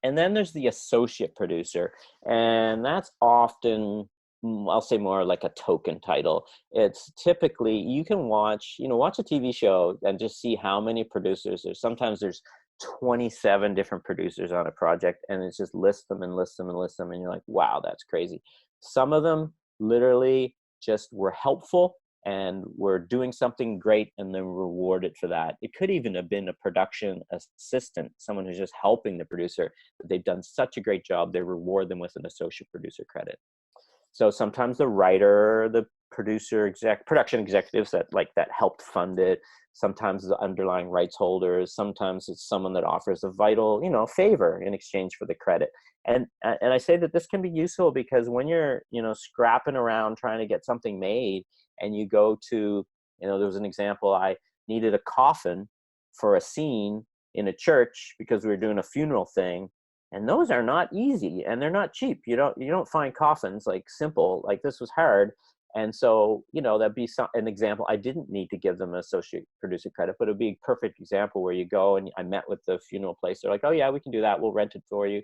And then there's the associate producer, and that's often, I'll say, more like a token title. It's typically, you can watch a TV show and just see how many producers there's. Sometimes there's 27 different producers on a project, and it's just list them and list them and list them, and you're like, wow, that's crazy. Some of them literally just were helpful and we're doing something great and then rewarded for that. It could even have been a production assistant, someone who's just helping the producer, but they've done such a great job, they reward them with an associate producer credit. So sometimes the writer, the production executives that helped fund it, sometimes the underlying rights holders, sometimes it's someone that offers a vital, favor in exchange for the credit. And I say that this can be useful because when you're, scrapping around trying to get something made, and you go to, there was an example, I needed a coffin for a scene in a church because we were doing a funeral thing. And those are not easy, and they're not cheap. You don't find coffins simple. This was hard. And so, that'd be an example. I didn't need to give them an associate producer credit, but it'd be a perfect example where you go and I met with the funeral place. They're like, oh yeah, we can do that. We'll rent it for you.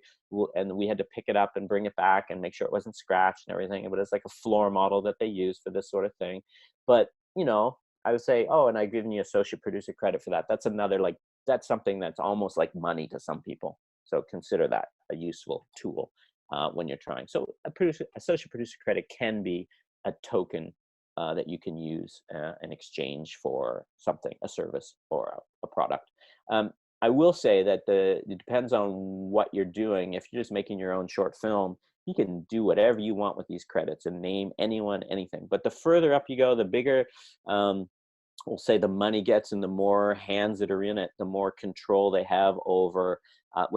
And we had to pick it up and bring it back and make sure it wasn't scratched and everything. But it's like a floor model that they use for this sort of thing. But, I would say, oh, and I've given you associate producer credit for that. That's another, that's something that's almost like money to some people. So consider that a useful tool when you're trying. So associate producer credit can be a token that you can use in exchange for something, a service or a product. I will say that it depends on what you're doing. If you're just making your own short film, you can do whatever you want with these credits and name anyone, anything. But the further up you go, the bigger we'll say the money gets, and the more hands that are in it, the more control they have over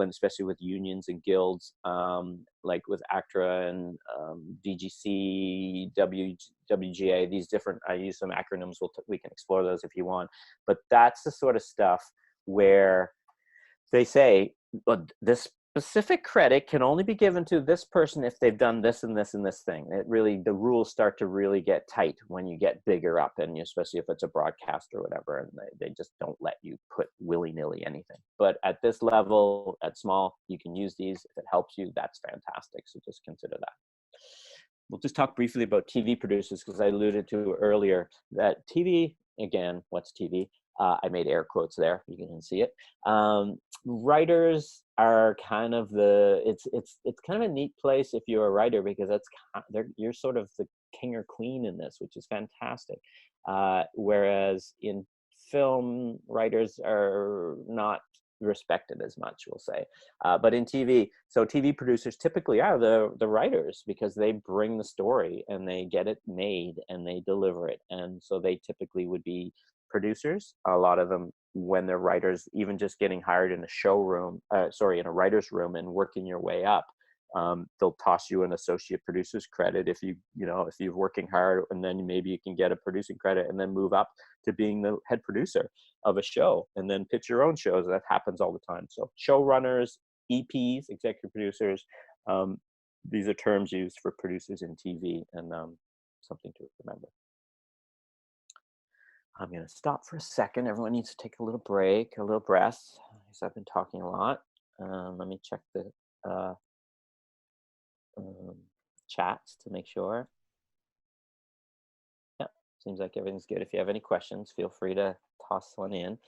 especially with unions and guilds, like with ACTRA and DGC, WGA, these different, I use some acronyms, we can explore those if you want. But that's the sort of stuff where they say, but this specific credit can only be given to this person if they've done this and this and this thing. The rules start to really get tight when you get bigger up, and especially if it's a broadcast or whatever, and they just don't let you put willy-nilly anything. But at this level, at small, you can use these. If it helps you, that's fantastic. So just consider that. We'll just talk briefly about TV producers, because I alluded to earlier that TV, again, what's TV? I made air quotes there. You can see it. Writers are kind of it's kind of a neat place if you're a writer, because you're sort of the king or queen in this, which is fantastic. Whereas in film, writers are not respected as much, we'll say. But in TV, so TV producers typically are the writers, because they bring the story and they get it made and they deliver it. And so they typically would be producers. A lot of them, when they're writers, even just getting hired in a writer's room and working your way up, they'll toss you an associate producer's credit if you're working hard, and then maybe you can get a producing credit and then move up to being the head producer of a show and then pitch your own shows. That happens all the time. So showrunners, EPs, executive producers, these are terms used for producers in TV, and something to remember. I'm going to stop for a second. Everyone needs to take a little break, a little breath, because I've been talking a lot. Let me check the chats to make sure. Yeah, seems like everything's good. If you have any questions, feel free to toss one in.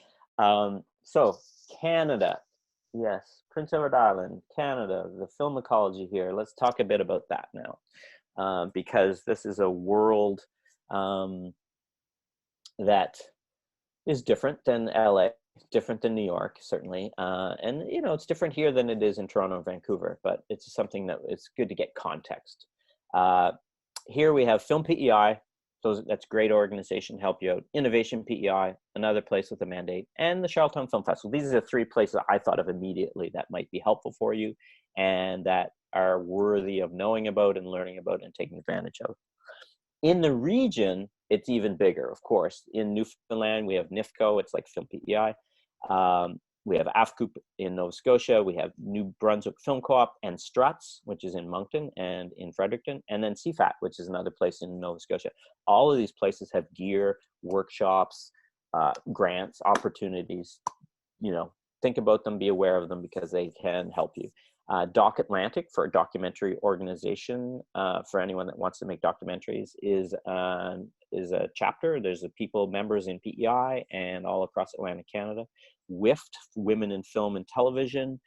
So Canada, yes, Prince Edward Island, Canada, the film ecology here. Let's talk a bit about that now, because this is a world that is different than LA, different than New York, certainly. And, it's different here than it is in Toronto and Vancouver, but it's something that it's good to get context. Here we have FilmPEI, so that's a great organization to help you out. Innovation PEI, another place with a mandate, and the Charlottetown Film Festival. These are the three places I thought of immediately that might be helpful for you and that are worthy of knowing about and learning about and taking advantage of. In the region, it's even bigger, of course. In Newfoundland, we have NIFCO. It's like FilmPEI. We have AFCOOP in Nova Scotia. We have New Brunswick Film Co-op and Struts, which is in Moncton and in Fredericton, and then CFAT, which is another place in Nova Scotia. All of these places have gear, workshops, grants, opportunities. You know, think about them, be aware of them, because they can help you. Doc Atlantic, for a documentary organization, for anyone that wants to make documentaries, is a chapter. There's a people members in PEI and all across Atlantic Canada. WIFT, Women in Film and Television.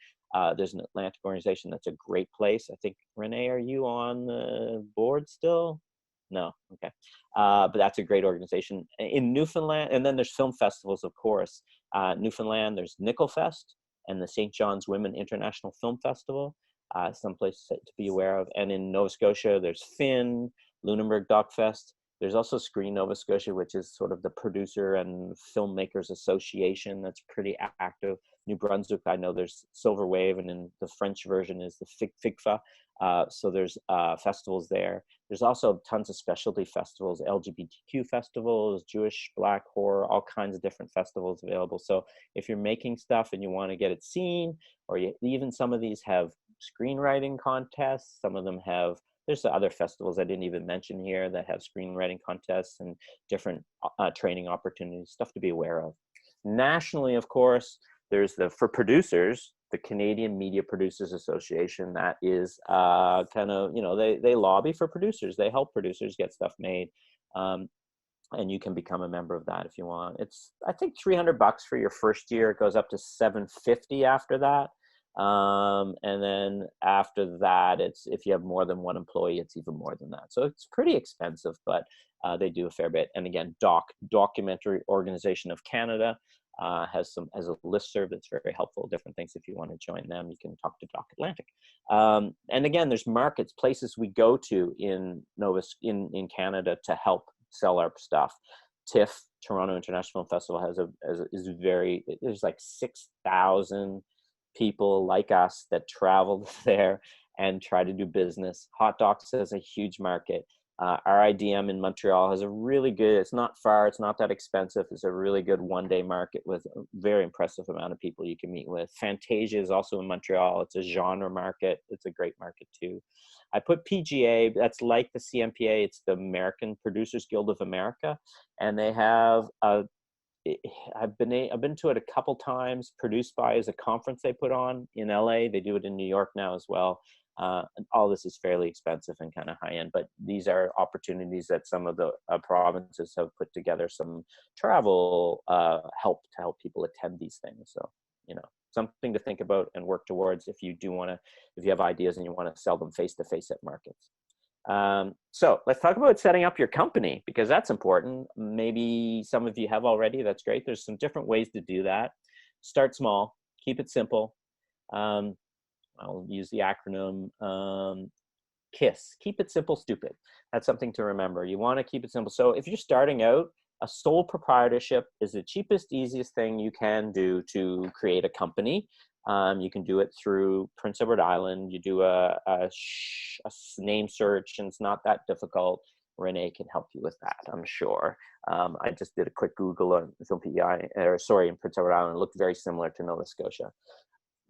There's an Atlantic organization that's a great place. I think, Renee, are you on the board still? No, okay. But that's a great organization. In Newfoundland, and then there's film festivals, of course. Newfoundland, there's Nickelfest and the St. John's Women International Film Festival, some places to be aware of. And in Nova Scotia, there's Finn, Lunenburg Doc Fest. There's also Screen Nova Scotia, which is sort of the producer and filmmakers association that's pretty active. New Brunswick, I know there's Silver Wave, and in the French version is the FIGFA. So there's festivals there. There's also tons of specialty festivals, LGBTQ festivals, Jewish, Black, horror, all kinds of different festivals available. So if you're making stuff and you want to get it seen, or even some of these have screenwriting contests, some of them have, there's the other festivals I didn't even mention here that have screenwriting contests and different training opportunities, stuff to be aware of. Nationally, of course, there's for producers, the Canadian Media Producers Association. That is kind of, you know, they lobby for producers. They help producers get stuff made. And you can become a member of that if you want. It's, I think, $300 for your first year. It goes up to $750 after that. And then after that, it's, if you have more than one employee, it's even more than that. So it's pretty expensive, but they do a fair bit. And again, Documentary Organization of Canada has a listserv that's very helpful. Different things. If you want to join them, you can talk to Doc Atlantic. And again, there's markets, places we go to in Canada to help sell our stuff. TIFF, Toronto International Film Festival, there's like 6,000 people like us that travel there and try to do business. Hot Docs has a huge market. RIDM in Montreal has a really good, it's not far, it's not that expensive, it's a really good one-day market with a very impressive amount of people you can meet with. Fantasia is also in Montreal. It's a genre market. It's a great market too. I put PGA, that's like the CMPA, it's the American Producers Guild of America, and they have I've been to it a couple times. Produced By is a conference they put on in LA. They do it in New York now as well. And all this is fairly expensive and kind of high end, but these are opportunities that some of the provinces have put together some travel help to help people attend these things. So, you know, something to think about and work towards if you have ideas and you want to sell them face to face at markets. So let's talk about setting up your company, because that's important. Maybe some of you have already. That's great. There's some different ways to do that. Start small, keep it simple. I'll use the acronym KISS. Keep it simple, stupid. That's something to remember. You want to keep it simple. So if you're starting out, a sole proprietorship is the cheapest, easiest thing you can do to create a company. You can do it through Prince Edward Island. You do a name search, and it's not that difficult. Renee can help you with that, I'm sure. I just did a quick Google on FilmPEI, in Prince Edward Island. It looked very similar to Nova Scotia.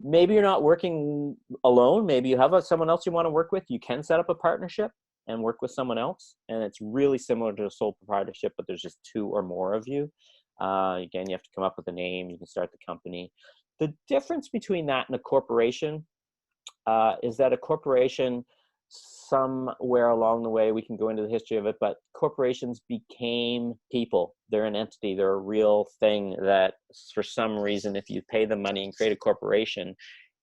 Maybe you're not working alone. Maybe you have someone else you want to work with. You can set up a partnership and work with someone else. And it's really similar to a sole proprietorship, but there's just 2 or more of you. Again, you have to come up with a name. You can start the company. The difference between that and a corporation is that a corporation, somewhere along the way, we can go into the history of it, but corporations became people. They're an entity. They're a real thing that, for some reason, if you pay them money and create a corporation,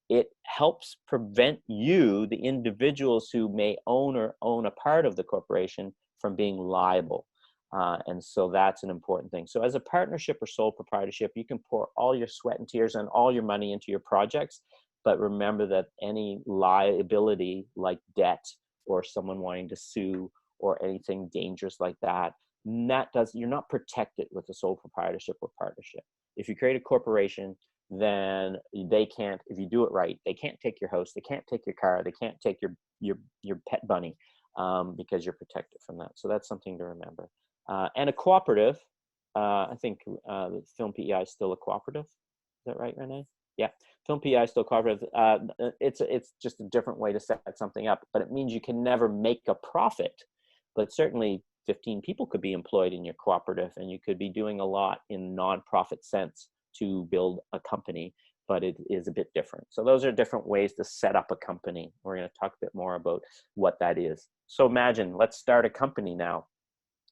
it helps prevent you, the individuals who may own a part of the corporation, from being liable. And so that's an important thing. So as a partnership or sole proprietorship, you can pour all your sweat and tears and all your money into your projects. But remember that any liability like debt or someone wanting to sue or anything dangerous like that, you're not protected with a sole proprietorship or partnership. If you create a corporation, then they can't, if you do it right, they can't take your house, they can't take your car, they can't take your pet bunny, because you're protected from that. So that's something to remember. And a cooperative, I think FilmPEI is still a cooperative. that right, Renee? Yeah, FilmPEI still cooperative. It's just a different way to set something up, but it means you can never make a profit. But certainly 15 people could be employed in your cooperative, and you could be doing a lot in nonprofit sense to build a company, but it is a bit different. So those are different ways to set up a company. We're going to talk a bit more about what that is. So imagine, let's start a company now.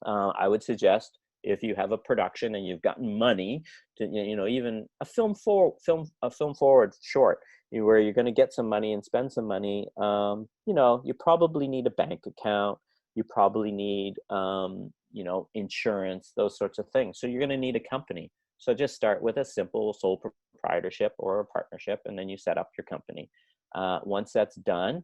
I would suggest, if you have a production and you've gotten money to, even a film forward short, where you're going to get some money and spend some money, you probably need a bank account. You probably need, insurance, those sorts of things. So you're going to need a company. So just start with a simple sole proprietorship or a partnership, and then you set up your company. Once that's done,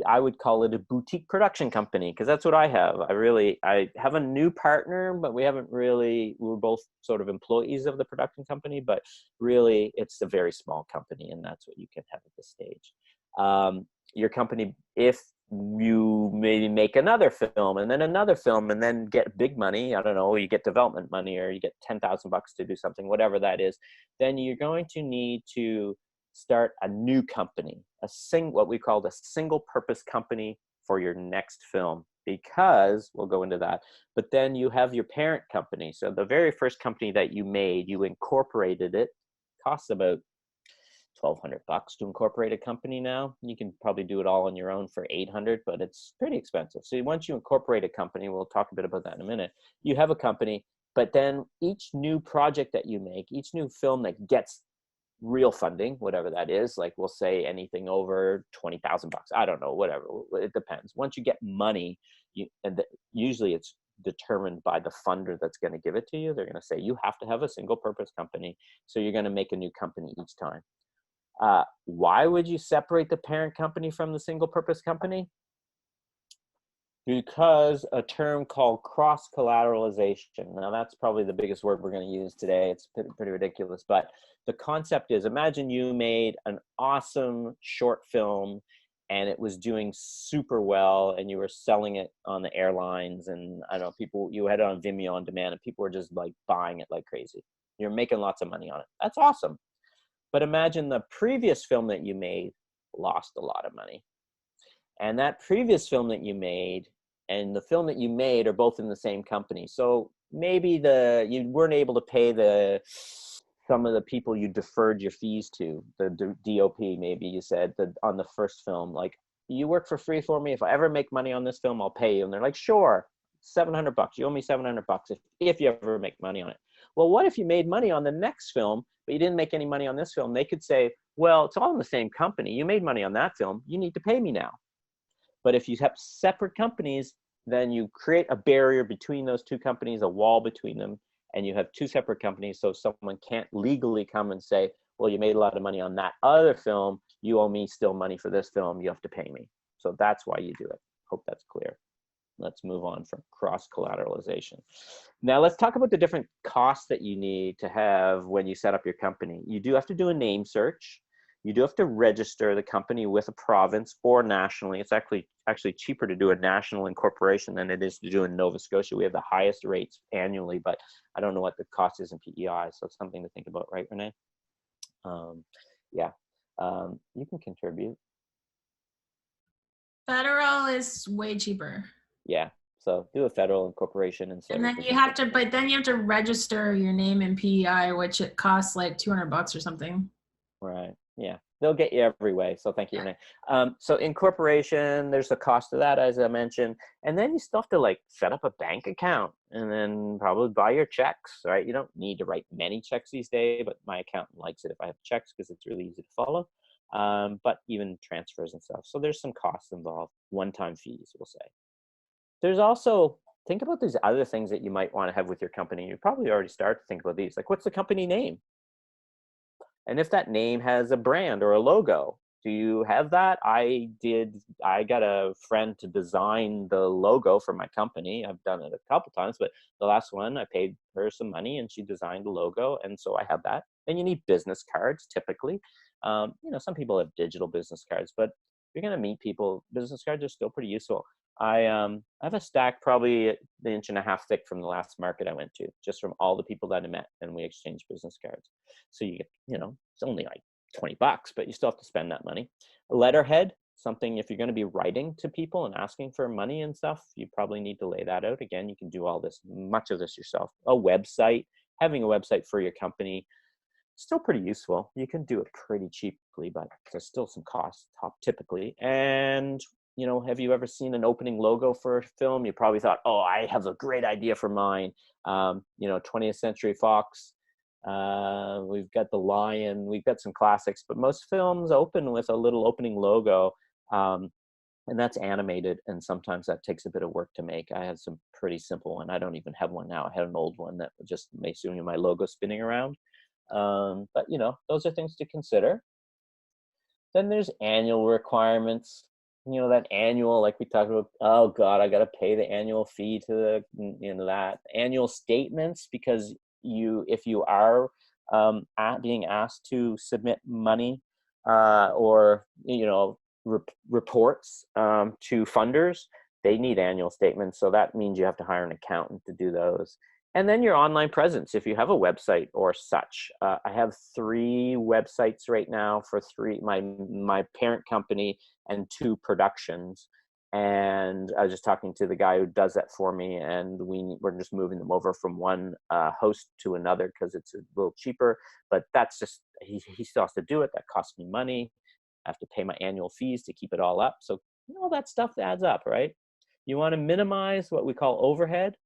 I would call it a boutique production company, because that's what I have. I have a new partner, but we're both sort of employees of the production company, but really it's a very small company, and that's what you can have at this stage. Your company, if you maybe make another film and then another film and then get big money, I don't know, you get development money or you get $10,000 to do something, whatever that is, then you're going to need to start a new company, what we call a single purpose company for your next film, because we'll go into that. But then you have your parent company. So the very first company that you made, you incorporated it, costs about $1,200 to incorporate a company now. You can probably do it all on your own for $800, but it's pretty expensive. So once you incorporate a company, we'll talk a bit about that in a minute, you have a company, but then each new project that you make, each new film that gets real funding, whatever that is, like we'll say anything over $20,000, I don't know, whatever, it depends. Once you get money, usually it's determined by the funder that's going to give it to you. They're going to say you have to have a single purpose company, so you're going to make a new company each time. Why would you separate the parent company from the single purpose company? Because a term called cross collateralization. Now that's probably the biggest word we're going to use today. It's pretty ridiculous, but the concept is, imagine you made an awesome short film and it was doing super well and you were selling it on the airlines, and I don't know, you had it on Vimeo on demand and people were just like buying it like crazy. You're making lots of money on it. That's awesome. But imagine the previous film that you made lost a lot of money. And that previous film that you made and the film that you made are both in the same company. So maybe you weren't able to pay some of the people you deferred your fees to, the DOP, maybe you said on the first film, like, you work for free for me. If I ever make money on this film, I'll pay you. And they're like, sure, $700. You owe me $700 if you ever make money on it. Well, what if you made money on the next film, but you didn't make any money on this film? They could say, well, it's all in the same company. You made money on that film. You need to pay me now. But if you have separate companies, then you create a barrier between those two companies, a wall between them, and you have two separate companies, so someone can't legally come and say, well, you made a lot of money on that other film. You owe me still money for this film. You have to pay me. So that's why you do it. Hope that's clear. Let's move on from cross-collateralization. Now let's talk about the different costs that you need to have when you set up your company. You do have to do a name search. You do have to register the company with a province or nationally. It's actually cheaper to do a national incorporation than it is to do in Nova Scotia. We have the highest rates annually, but I don't know what the cost is in PEI, so it's something to think about, right, Renee? You can contribute. Federal is way cheaper. Yeah, so do a federal incorporation and then you have to register your name in PEI, which it costs like $200 or something. Right. Yeah, they'll get you every way. So thank you, Renee. So incorporation, there's a cost to that, as I mentioned, and then you still have to like set up a bank account and then probably buy your checks, right? You don't need to write many checks these days, but my accountant likes it if I have checks because it's really easy to follow. But even transfers and stuff. So there's some costs involved, one-time fees, we'll say. There's also, think about these other things that you might want to have with your company. You probably already started to think about these, like what's the company name? And if that name has a brand or a logo, do you have that? I got a friend to design the logo for my company. I've done it a couple times, but the last one I paid her some money and she designed the logo. And so I have that. And you need business cards typically. Some people have digital business cards, but if you're going to meet people, business cards are still pretty useful. I have a stack probably an inch and a half thick from the last market I went to, just from all the people that I met, and we exchanged business cards. So you get, it's only like $20, but you still have to spend that money. A letterhead, something if you're going to be writing to people and asking for money and stuff, you probably need to lay that out. Again, you can do much of this yourself. A website, having a website for your company, still pretty useful. You can do it pretty cheaply, but there's still some costs typically. And have you ever seen an opening logo for a film? You probably thought, oh, I have a great idea for mine. 20th Century Fox, we've got The Lion, we've got some classics, but most films open with a little opening logo, and that's animated, and sometimes that takes a bit of work to make. I had some pretty simple one. I don't even have one now. I had an old one that just makes my logo spinning around. But those are things to consider. Then there's annual requirements. That annual, like we talked about, oh God, I got to pay the annual fee to that annual statements, because if you are being asked to submit money or reports to funders, they need annual statements. So that means you have to hire an accountant to do those. And then your online presence, if you have a website or such. I have 3 websites right now for my parent company and 2 productions. And I was just talking to the guy who does that for me, and we're just moving them over from one host to another because it's a little cheaper. But that's just, he still has to do it. That costs me money. I have to pay my annual fees to keep it all up. So all that stuff adds up, right? You want to minimize what we call overhead.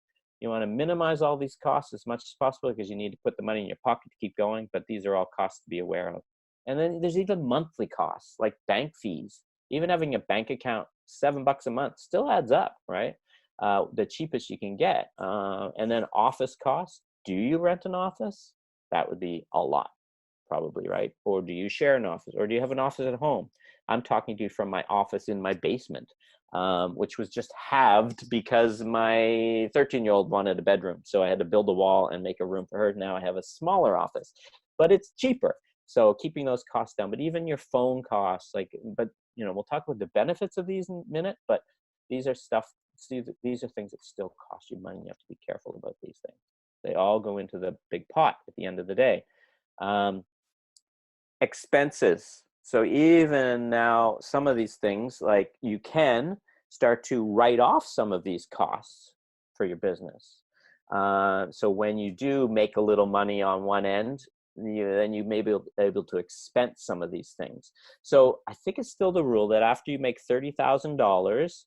You want to minimize all these costs as much as possible, because you need to put the money in your pocket to keep going, but these are all costs to be aware of. And then there's even monthly costs, like bank fees. Even having a bank account, $7 a month still adds up, right? The cheapest you can get. And then office costs. Do you rent an office? That would be a lot, probably, right? Or do you share an office? Or do you have an office at home? I'm talking to you from my office in my basement, which was just halved because my 13-year-old wanted a bedroom. So I had to build a wall and make a room for her. Now I have a smaller office, but it's cheaper. So keeping those costs down, but even your phone costs, we'll talk about the benefits of these in a minute, but these are things that still cost you money. You have to be careful about these things. They all go into the big pot at the end of the day. Expenses. So even now, some of these things, like you can start to write off some of these costs for your business. So when you do make a little money on one end, then you may be able to expense some of these things. So I think it's still the rule that after you make $30,000,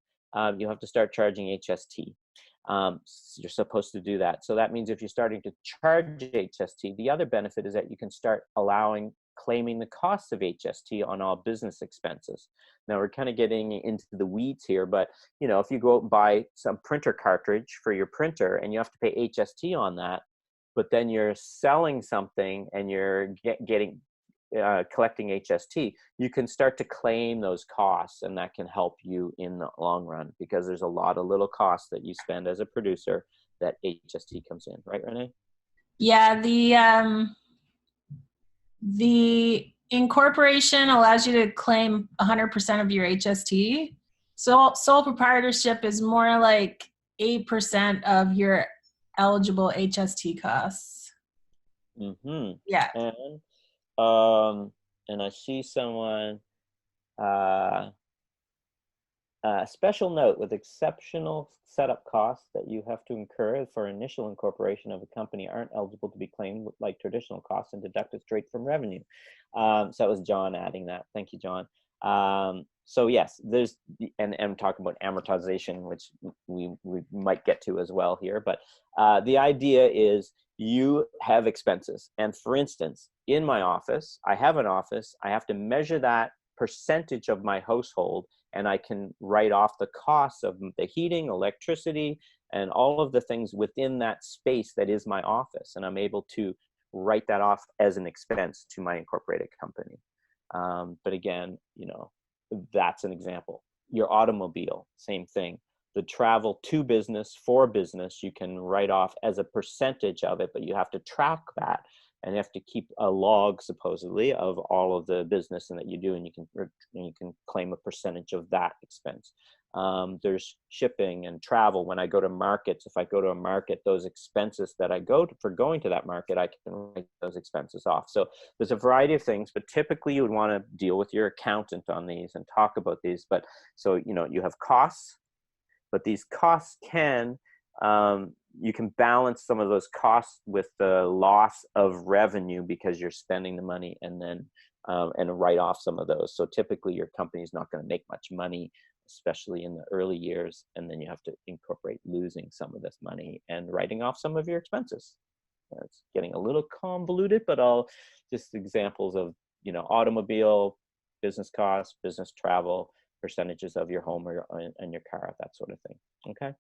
you have to start charging HST. You're supposed to do that. So that means if you're starting to charge HST, the other benefit is that you can start claiming the costs of HST on all business expenses. Now we're kind of getting into the weeds here, but if you go out and buy some printer cartridge for your printer and you have to pay HST on that, but then you're selling something and you're collecting HST, you can start to claim those costs, and that can help you in the long run, because there's a lot of little costs that you spend as a producer that HST comes in, right, Renee? Yeah, the incorporation allows you to claim 100% of your HST. So sole proprietorship is more like 8% of your eligible HST costs. Mm-hmm. Yeah. And I see someone, special note, with exceptional setup costs that you have to incur for initial incorporation of a company aren't eligible to be claimed like traditional costs and deducted straight from revenue. So that was John adding that. Thank you, John. So yes, and I'm talking about amortization, which we might get to as well here. But the idea is you have expenses. And for instance, in my office, I have an office. I have to measure that percentage of my household, and I can write off the costs of the heating, electricity, and all of the things within that space that is my office. And I'm able to write that off as an expense to my incorporated company. But again, that's an example. Your automobile, same thing. The travel to business, for business, you can write off as a percentage of it, but you have to track that. And you have to keep a log, supposedly, of all of the business and that you do, and you can claim a percentage of that expense. There's shipping and travel. When I go to markets, if I go to a market, those expenses that I go to for going to that market, I can write those expenses off. So there's a variety of things, but typically you would want to deal with your accountant on these and talk about these. But so, you know, you have costs, but these costs can, you can balance some of those costs with the loss of revenue because you're spending the money, and then and write off some of those. So typically your company is not going to make much money, especially in the early years, and then you have to incorporate losing some of this money and writing off some of your expenses. It's getting a little convoluted, but all just examples of, you know, automobile, business costs, business travel, percentages of your home or and your car, that sort of thing. Okay.